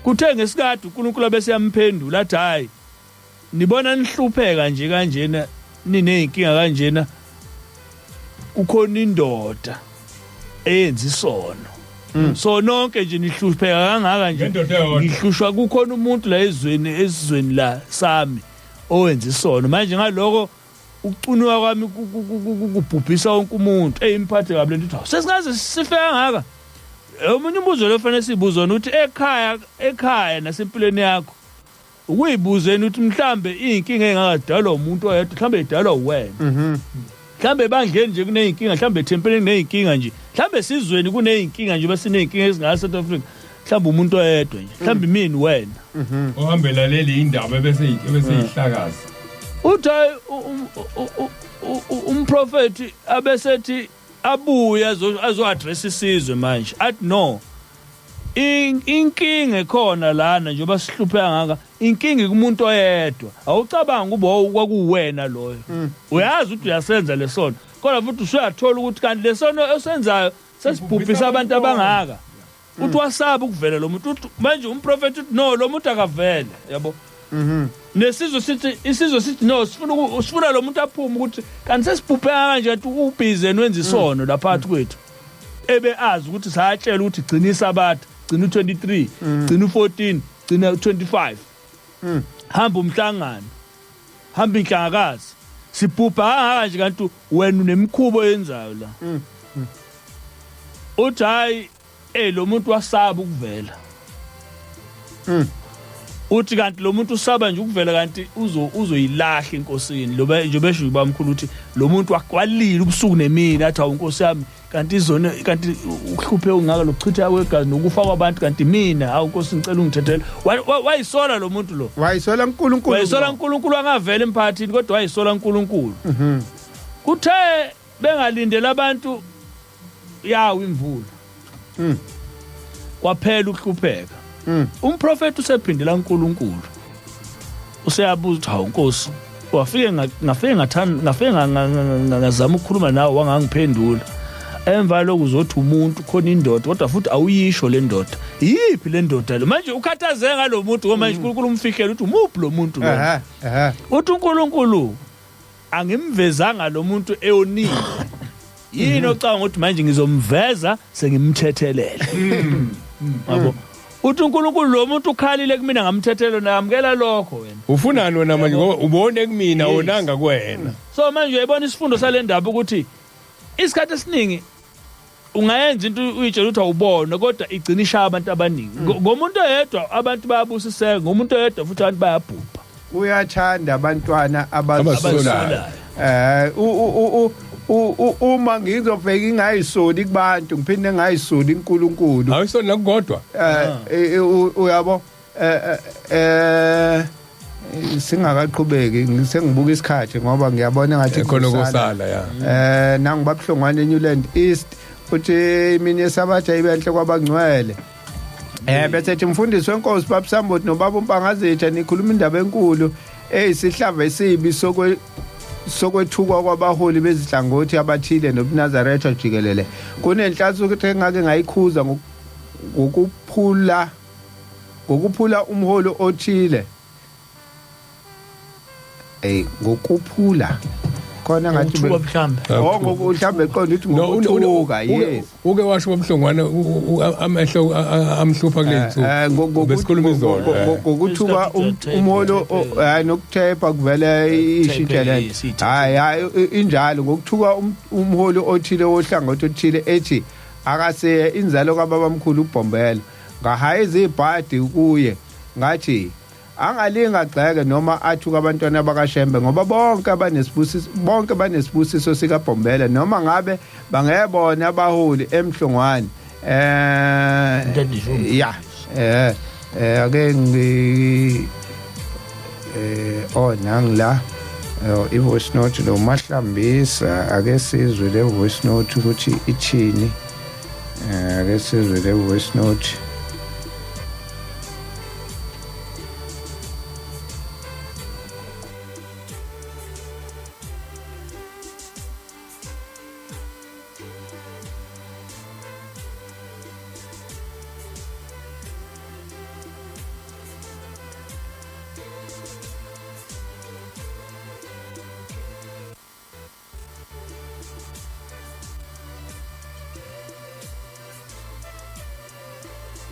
kuthe ngesikade uNkulunkulu bese yamphendula athi hayi nibona nihlupheka nje kanjena nineyinkinga kanjena kukhona indoda eyenza isono so nonke nje nihlupheka kangaka nje ngihlushwa kukhona umuntu la ezweni la sami owenza isono manje ngaloko ukucunwa kwami kubhubhisa wonke umuntu imphathe kabi lento sesingaze sife kangaka omunye umbuzo lo fanele sibuzona ukuthi ekhaya nasempilweni yakho ukuyibuzeni ukuthi mhlambe inkinga engakadalwa umuntu oyedwa mhlambe idalwa uwena mhlambe bandleni nje kuneyinkinga mhlambe ethempeleni kuneyinkinga nje mhlambe sizweni kuneyinkinga nje bese kuneyinkinga ezingaka South Africa mhlambe umuntu oyedwa nje mhlambe mina wena ohambela leli indaba bese ihlakaza uthi umprofeti abesethi abuya azo-address isizwe manje athi no inkinga ekhona lana nje basihlupheka ngaka inkinga kumuntu oyedwa awucabanga uba kwakuwena loyo uyazi ukuthi uyasenza lesono kodwa futhi usuyathola ukuthi kanti lesono osenzayo sesibhubhisa abantu abangaka uthi wasaba ukuvela lo muntu uthi manje umprofeti uthi no lo muntu akavele yabo nesizwe sithi no sifuna lo muntu aphume ukuthi kanti sesibhubheka kanje athi ubhize wenza isono lapha kwethu ebe azi ukuthi sayatshela ukuthi gcinisa abantu gcina u23 gcina u14 gcina u25 hamba umhlangano hamba inhlangakazi sibhubha kanje kanti wena unemikhubo yenzayo la uthi hayi lo muntu wasaba ukuvela uthi kanti lo muntu usaba nje ukuvela kanti uzoyilahla inkosini lo njengoba besho bamkhulu uthi lo muntu wakwalila ubusuku nemini athi awunkosi yami kanti izona kanti uhluphe ungaka lokuchitha kwegazi nokufa kwabantu kanti mina awunkosi ngicela ungithethele wayisola lo muntu lo wayisola uNkulunkulu angavela emphakathini kodwa wayisola uNkulunkulu kuthe bengalindela abantu yawo imvula kwaphela ukuhlupheka umprofeti usephindela uNkulunkulu useyabuza ukuthi hawu Nkosi wafike ngazama ukukhuluma nawe wangangiphendula emva lokho uzothi umuntu khona indoda kodwa futhi awuyisho le ndoda yiphi le ndoda lo manje ukhathazeka ngalo muntu ngoba manje uNkulunkulu umfihlele uthi umuphi lo muntu lo uthi uNkulunkulu angimvezanga lo muntu eonile yini ocanga ukuthi manje ngizomveza sengimthethelele yabo uthi uNkulunkulu lo muntu ukhalile kumina ngamthethelo nayamkela lokho wena ufunani wena manje ubone kumina onanga kuwena so manje uyayibona isifundo sale ndaba ukuthi isikhathi esiningi ungayenza into uyitshela ukuthi awubona kodwa igcina ishaya abantu abaningi ngomuntu oyedwa abantu bayabusiseka ngomuntu oyedwa futhi abantu bayabhubha uyathanda abantwana abasolayo uma ngizobheka ingayisoli kubantu ngiphinde ngayisoli uNkulunkulu awusona nakukodwa uyabo singakaqhubeki sengibuka isikhathi ngoba ngiyabona ngathi khona kusala ya nangibabuhlongwane eNewland East uthi mina esabatha ibenhle kwabangcwele bese ethi mfundisi wenkosi baba Sambothi nobaba uMpangazitha nikhuluma indaba enkulu eyisihlava esibi sokwethukwa kwabaholi bezihlangothi abathile nobuNazaretha jikelele kunenhlanhla ukuthi engake ngayikhuza ngokuphula umholo othile ngokuphula khona ngathi mhlambe eqonda ukuthi ngokuthuka yes uke washo bomhlongwana amehlo amhlupha kulensuku besikhuluma izolo ngokuthuka umholo nokuthepha kuvele ishintshela hayi injalo ngokuthuka umholo othile wohlangothi othile ethi akase inzalo kababamkhulu uBhombela ngahayeza ibhadi kuye ngathi angalinga gxeke noma athuka abantwana bakaShembe ngoba bonke banesibusiso sika Bhombela noma ngabe bangebona abaholi emhlongwane ake ngi nangla ivoice note lo Mahlambisa ake sizwe le voice note ukuthi ithini ake sizwe le voice note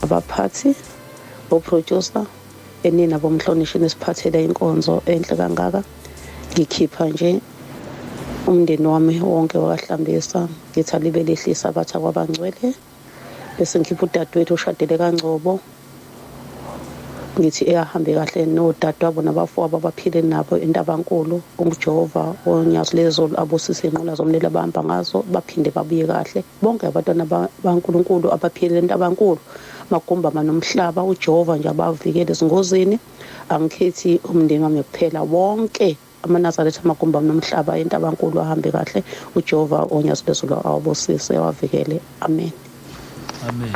abaphathi oproducer enina bomhlonishwa nesiphathele inkonzo enhle kangaka ngikhipha nje umndeni wami wonke wakaHlambisa ngithi alibelehlisa abatha kwabangcwele bese ngikhipha udadewethu oshadele kaNgcobo ngithi eyahambe kahle nodadewabo nabafowabo abaphile nabo eNtabankulu uJehova onyazo lezolo abusise inqola zomlilo abahamba ngazo baphinde babuye kahle bonke abantwana baNkulunkulu abaphile eNtabankulu magumba manomhlaba uJehova nje abavikele ezingozini angikhethi umndeni wami kuphela wonke amaNazaretha amagumba nomhlaba eNtabankulu ahambe kahle uJehova onyazo lezolo abusise awavikele amen amen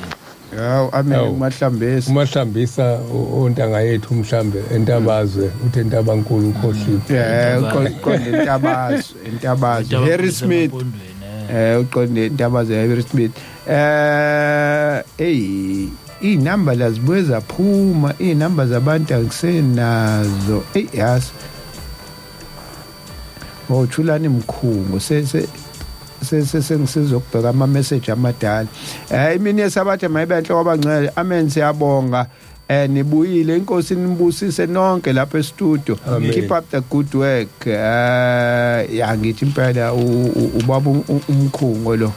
uMahlambisa ontanga yethu mhlambe entabazwe uthi eNtabankulu ukhohliwe konke intabazo Harry Smith uqonde intabazo Harry Smith inamba lazibuye zaphuma inamba zabantu angisenazo yas Thulani Mkhungu sengisizokubheka ama message amadala imini yesabathe mayibenhle kwabangcwele amen siyabonga nibuyile inkosi nibusise nonke lapha e-studio keep up the good work ngithi impela ubaba umkhungo lo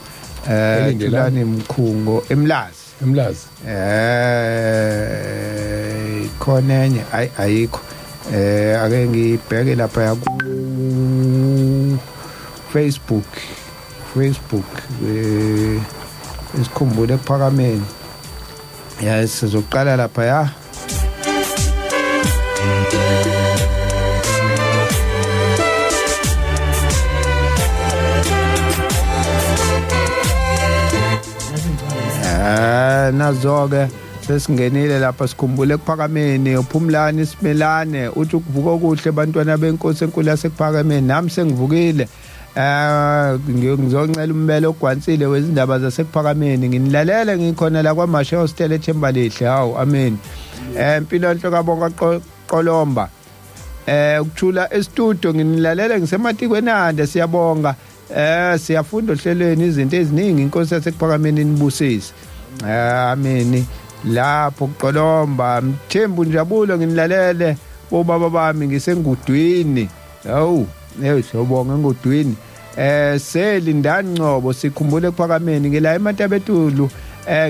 Thulani Mkhungo emlazi khona enye ayikho ake ngibheke lapha ku Facebook isikhumbule kuphakameni sizoqala lapha nazo-ke sesingenile lapha sikhumbule kuphakameni uphumlani Simelane uthi ukuvuka okuhle bantwana benkosi enkulu yasekuphakameni nami sengivukile ngizoncela umbele ogwansile wezindaba zasekuphakameni nginilalele ngikhona la kwaMashe Hostel eThembalihle amen impilo enhle kabonga Qolomba ukuthula e-studio nginilalele ngisematikweni ande siyabonga siyafunda ohlelweni izinto eziningi inkosi yasekuphakameni nibusise amen lapho Qolomba Mthembu Njabulo nginilalele bobaba bami ngisengudwini siyabonga engudwini selindani Ngcobo sikhumbule ekuphakameni ngila eMatabetulu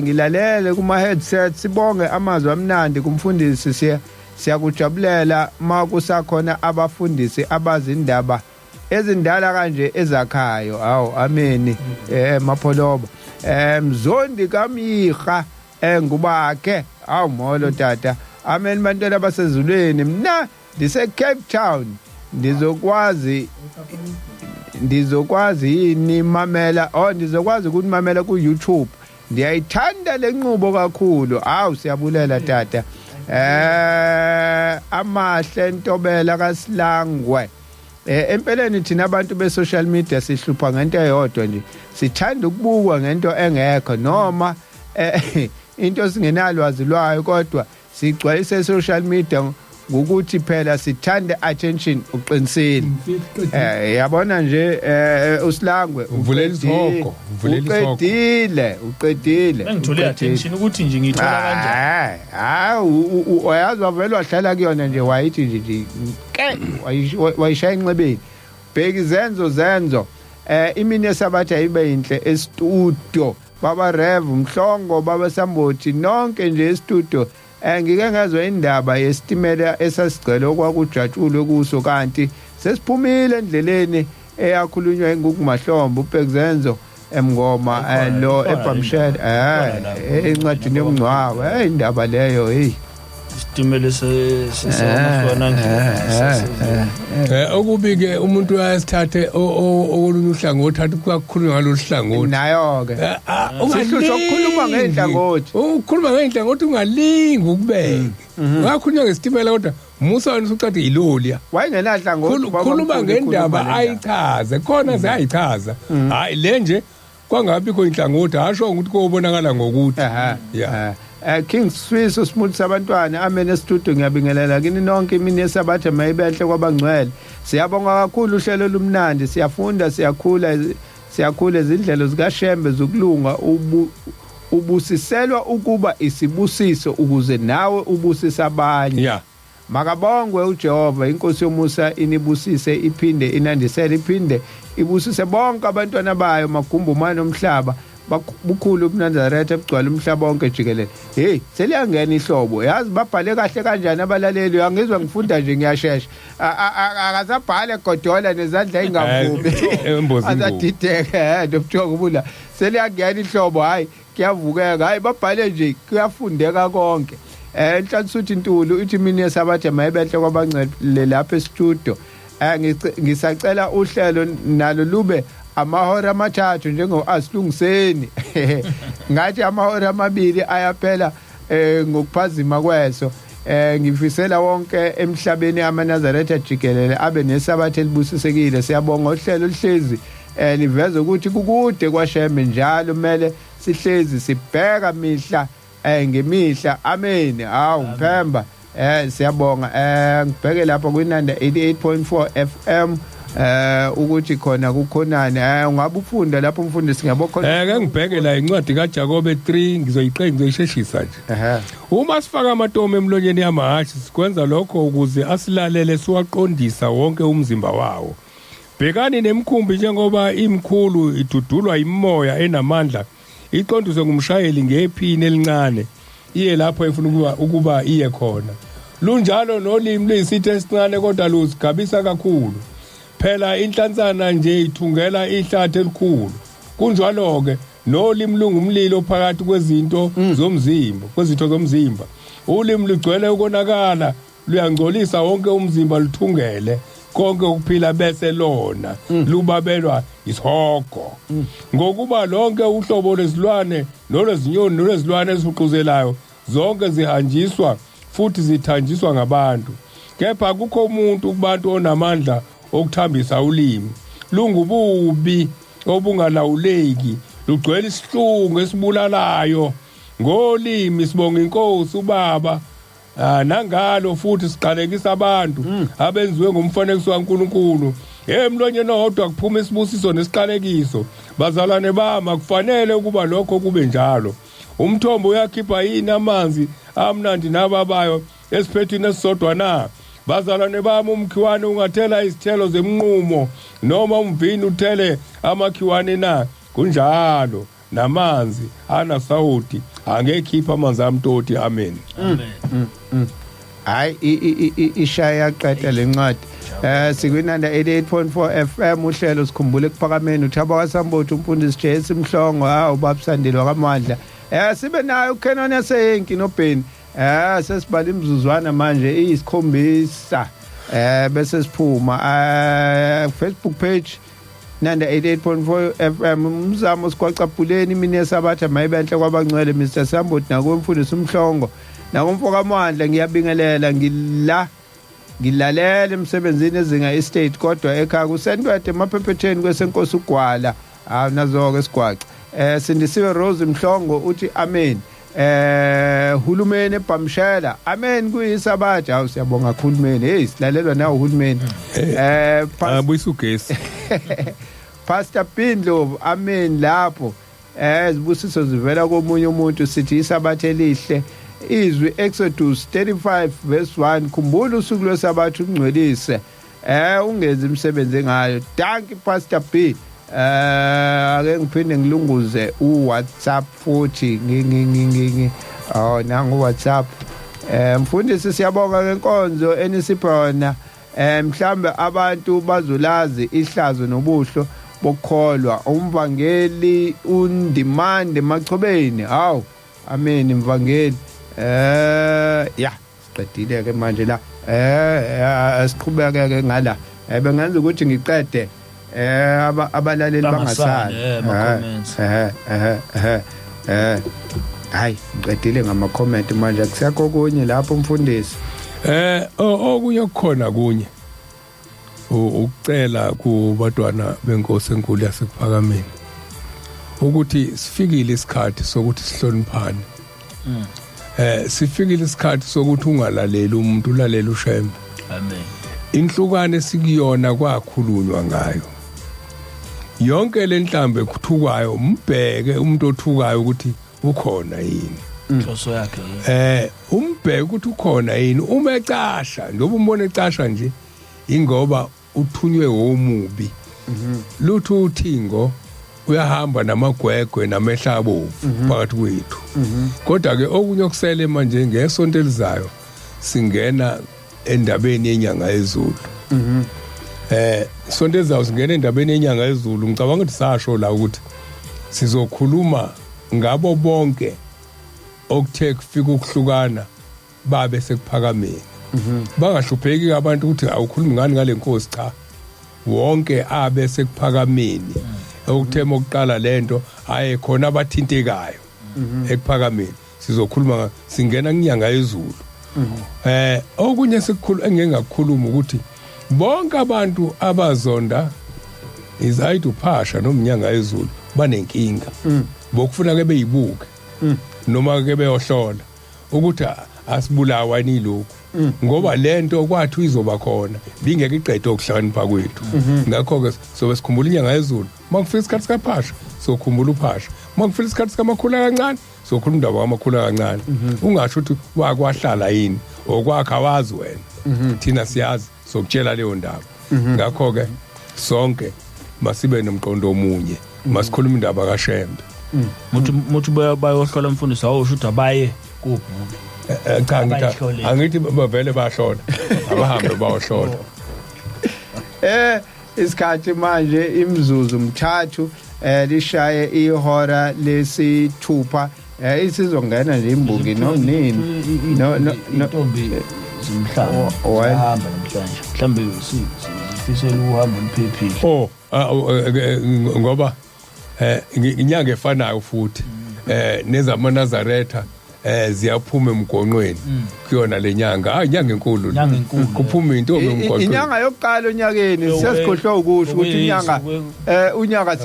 ngilalele kuma headset sibonge amazwi amnandi kumfundisi siyakujabulela makusakhona abafundisi abazindaba ezindala kanje ezakhayo hawo ameni mapholoba mzondi kamyiha ngubakhe awu molo tata amen bantwana basezulwini mina ndise Cape Town ndizokwazi yini mamela ndizokwazi ukunimamela ku YouTube ndiyayithanda lenqubo kakhulu awu siyabulela tata amahle ntobela kaSilangwe empeleni thina abantu be-social media sihlupha ngento eyodwa nje sithanda ukubukwa ngento engekho noma into singenalwazi lwayo kodwa sigcwalise social media ngokuthi phela sithande attention uqinisile yabona nje uSilangwe uqedile ngithole attention ukuthi nje ngithola kanjani uyazi wavela wahlala kuyona nje wayithi nje wayishaya enxebeni bheki zenzo imini yesabatha ayibe inhle estudio baba Rev Mhlongo baba Sambothi nonke nje estudio ngike ngezwe indaba yesitimela esasigcwele okwakujatshulwe kuso kanti sesiphumile endleleni eyakhulunywa ngokumahlombe uBhekzenzo emngoma lo eBamshel encwadini yomncwawo indaba leyo isitimela sesamahlwana okubike umuntu uyasithathe okolunye uhlangothi athi kuyakhulunywa ngalolu hlangothi nayo ke ungahlutha ukukhuluma ngehlangothi ukukhuluma ngehlangothi ungalingi ukubeka ngakhulunywa ngesitimela kodwa musa wena usucathi iloliya wayengenahlangothi khuluma ngendaba ayichaze khona zayichaza hayi le nje kwangabikho inhlangothi asho ukuthi kobonakala ngokuthi King Swiss usimuthi abantwana amen estudio ngiyabingelela kini nonke imini yesabatha mayibenhle kwabangcwele siyabonga kakhulu uhlelo lumnandi siyafunda siyakhula izindlelo zikaShembe zokulunga ubusiselwa ukuba isibusiso ukuze nawe ubusisa abanye makabongwe uJehova inkosi yomusa inibusise iphinde inandisele iphinde ibusise bonke abantwana bayo magumbumane omhlaba bukhulu uNazaretha ebugcwala umhlaba wonke jikelele seliyangena ihlobo yazi babhale kahle kanjani abalaleli uyangizwa ngifunda nje ngiyashesha akazabhale godola nezandla ingavumi azadideke ndobuthoka ubula seliyangena ihlobo hayi kuyavukeka hayi babhale nje kuyafundeka konke enhlansuthi Ntulu uthi mina yesabatha mayibenhle kwabangcwele lapha estudio ngisacela uhlelo nalo lube amahora amathathu njengo-asilungiseni ngathi amahora amabili ayaphela ngokuphazima kweso ngifisela wonke emhlabeni amaNazaretha jikelele abe nesabatha elibusisekile siyabonga uhlelo oluhlezi liveza ukuthi kukude kwaShembe njalo kumele sihlezi sibheka mihla ngemihla amen hawu mphemba siyabonga ngibheke lapha kwinanda 88.4 FM ukuthi khona kukhonani ungabe ufunda lapho umfundisi ngabokhona ke ngibheke la incwadi kaJakobe 3 ngizoyisheshisa nje uma sifaka amatomo emlonyeni yamahashi sikwenza lokho ukuze asilalele siwaqondisa wonke umzimba wawo bhekani nemkhumbi njengoba imkhulu idudulwa imoya enamandla iqondiswe ngumshayeli ngephini elincane iye lapho efuna ukuba iye khona lunjalo nolimi luyisithe esincane kodwa luzigabisa kakhulu phela inhlanzana nje ithungela ihlathi elikhulu kunjalo ke nolimi lungumlilo phakathi kwezitho zomzimba ulimi lugcwele ukonakala luyangcolisa wonke umzimba luthungele konke ukuphila bese lona lubabelwa isihogo ngokuba lonke uhlobo lwezilwane nolwezinyoni nolwezilwane ezihuquzelayo zonke zihanjiswa futhi zithanjiswa ngabantu kepha akukho umuntu kubantu onamandla okuthambisa ulimi lungububi obungalawuleki lugcwele isihlungu esibulalayo ngolimi sibonga inkosi ubaba nangalo futhi siqalekisa abantu abenziwe ngumfanekiso kaNkuluNkulu emlonyeni owodwa kuphuma isibusiso nesiqalekiso bazalwane bami kufanele ukuba lokho kube njalo umthombo uyakhipha yini amanzi amnandi nababayo esiphethweni esisodwa na bazalwane bami umkhiwane ungathela izithelo zemnqumo noma umvini uthele amakhiwane na kunjalo namanzi anasawuti angekhipha amanzi amtoti amen. Hayi ishaya qeda lencwadi. Sikwinanda 88.4 FM uhlelo sikhumbule kuphakameni uThaba waSambotho umfundisi Jesi Mhlongo ubabusandile kwamandla. Sibe nayo uKenon yaseyenki noBheni. Sesibhala imizuzwana manje iyisikhombisa. Bese siphuma Facebook page Nanda 88.4 FM umzamo sikwacapuleni mina esabatha mayibenhle kwabangcwele Mr Sambotho nakumfundisi uMhlongo nakumfokamandla ngiyabingelela ngilalela emsebenzini ezinga estate kodwa ekhaya kusentwede emaphephetheni kwesenkosi ugwala nazo-ke sigwaca sindisiwe Rose Mhlongo uthi amen hulumeni ebhamshela amen kuyisabatha siyabonga hulumeni hey silalelwa nawo hulumeni buyisa ugesi Pastor Pindlovu amen lapho izibusiso zivela komunye umuntu sithi isabatha elihle izwi Exodus 35 verse 1 khumbula usuku lwesabatha ungcwelise ungenza imisebenzi ngayo thank you Pastor B ake ngiphinde ngilunguze uWhatsApp futhi nangu WhatsApp mfundisi siyabonga ngenkonzo enisipona mhlambe abantu bazolazi ihlazo nobuhlo bokholwa umvangeli undimande emachobeni hawu amen imvangeli ya siqedile ke manje la siqhubeke ke ngala bengenza ukuthi ngiqede abalaleli bangasali hayi ngiqedile ngama comment manje kusakho kunye lapho umfundisi okunye kukhona kunye ukucela kubantwana benkosi enkulu yasekuphakameni ukuthi sifikile isikhathi sokuthi sihloniphane sifikile isikhathi sokuthi ungalaleli umuntu ulalela ushembe amen inhlukane sikuyona kwakhulunywa ngayo yonke lenhlambe kuthukwayo umbheke umuntu othukayo ukuthi ukhona yini inhloso yakhe umbheke ukuthi ukhona yini uma ecasha njengoba umbone ecasha nje ingoba uthunywe womubi lutho uthingo uyahamba namagwegwe namehlabo phakathi kwethu kodwa ke okunye okusele manje ngesonto elizayo singena endabeni yenyanga yezulu sonto elizayo singena endabeni yenyanga yezulu ngicabanga ukuthi sasho la ukuthi sizokhuluma ngabo bonke okuthe kufika ukuhlukana babe sekuphakameni bangahlupheki abantu ukuthi awukhulumi ngani ngale nkosi cha wonke abe sekuphakameni okuthema ukuqala lento aye khona abathintekayo ekuphakameni sizokhuluma singena kunyanga yezulu okunye sekukhulu engengakukhuluma ukuthi bonke abantu abazonda izayithu phasha nomnyanga yezulu banenkinga bokufuna ke beyibuke noma ke beyohlola ukuthi asibulawa ni lokho ngoba lento kwathi izoba khona bingeke iqede okuhlakanipha kwethu ngakho ke sobe sikhumbula inyanga yezulu makufika isikhathi sikaphasha sokhumbula uphasha makufika isikhathi sikamakhula kancane sokhuluma indaba kamakhula kancane ungasho ukuthi wakwahlala yini okwakhe awazi wena thina siyazi sokutshela leyo ndaba ngakho ke sonke masibe nomqondo omunye masikhuluma indaba kaShembe muthi bayohlola umfundisi awusho ukuthi abaye kubhuku cha angithi bavele bahlola abahambe bayohlola isikhathi manje imzuzu mithathu lishaye ihora lesithupha isizongena nje imbungi nomnini intombi zimhlanga wahamba namhlanje mhlambe sifisela uhambo oluphephile ngoba inyanga efanayo futhi nezamaNazaretha ziyaphuma emgonqweni kuyona lenyanga inyanga enkulu kuphuma intombi emgonqweni inyanga yokuqala onyakeni sesikhohlwa ukusho ukuthi inyanga unyaka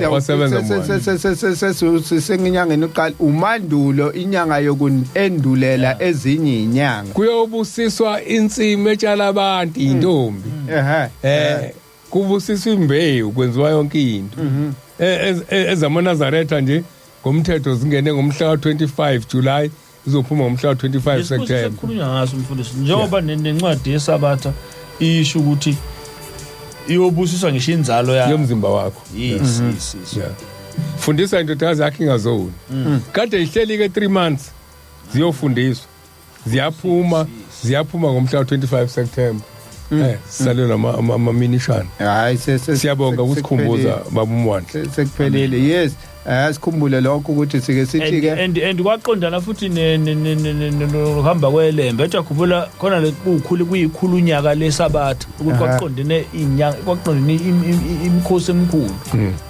senginyangeni uqala umandulo inyanga yokunendulela ezinye inyanga kuyobusiswa insimi etshala abantu intombi kubusiswa imbewu kwenziwa yonke into ezamaNazaretha nje ngomthetho zingene ngomhla ka25 July izophuma ngomhla ka25 September sikhulunywa ngaso umfundisi njengoba nencwadi yesabatha isho ukuthi iyobusiswa ngisho inzalo yakho yomzimba wakho. yes. Yeah. Fundisa indodakazi yakhe ingazoni. Kade ihleli ke 3 months ziyofundiswa. Ziyaphuma ngomhla wa-25 September. Sale nama-minishana. Hayi Siyabonga ukusikhumbuza baba uMwandla. Sekuphelile. Yes. Sikhumbule lokho ukuthi sike sithi ke and kwaqondana futhi nohamba kwelembe ejakhumbula khona lekukhulu kuyikhulu unyaka lesabatha ukuthi kwaqondene inyanga kwaqondene imikhosi emikhulu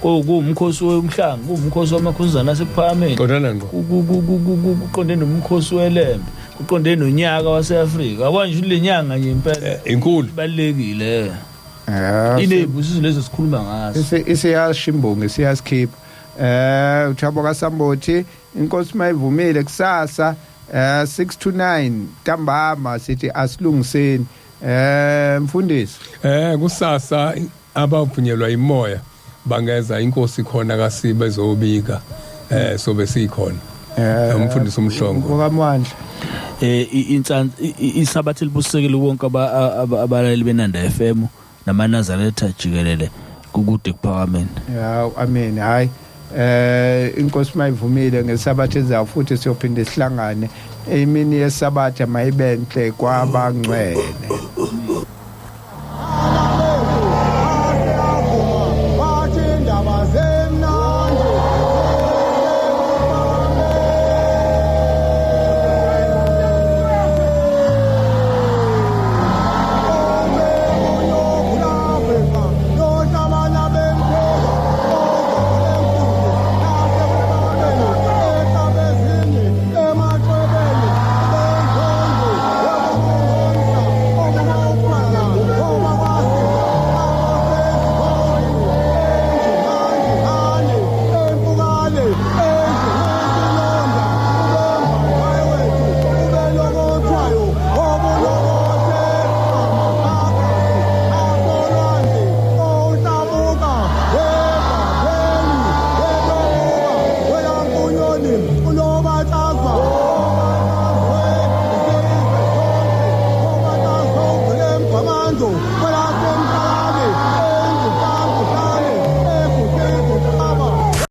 kuwumkhosi womhlanga kuwumkhosi wamakhuzana asephakameni qondana ngo kuqondene nomkhosi welembe kuqondene nonyaka waseAfrika yabona nje lenyanga nje impela inkulu balekile inezibusiso lezi sikhuluma ngazo isiyashimbonga siyasikhipha uThabo kaSambothi inkosi mayivumile kusasa 6 to 9 ntambama sithi asilungiseni mfundisi kusasa abavunyelwa imoya bangeza inkosi khona kaSibe ezobika sobe sikhona umfundisi umhlongo ngokamandla isabathi libusekile wonke abalali benanda FM namanazareta jikelele kukude kuphakameni amen hayi inkosi mayivumile ngesabatha ezayo futhi siyophinde sihlangane emini yesabatha mayibenhle kwabangcwele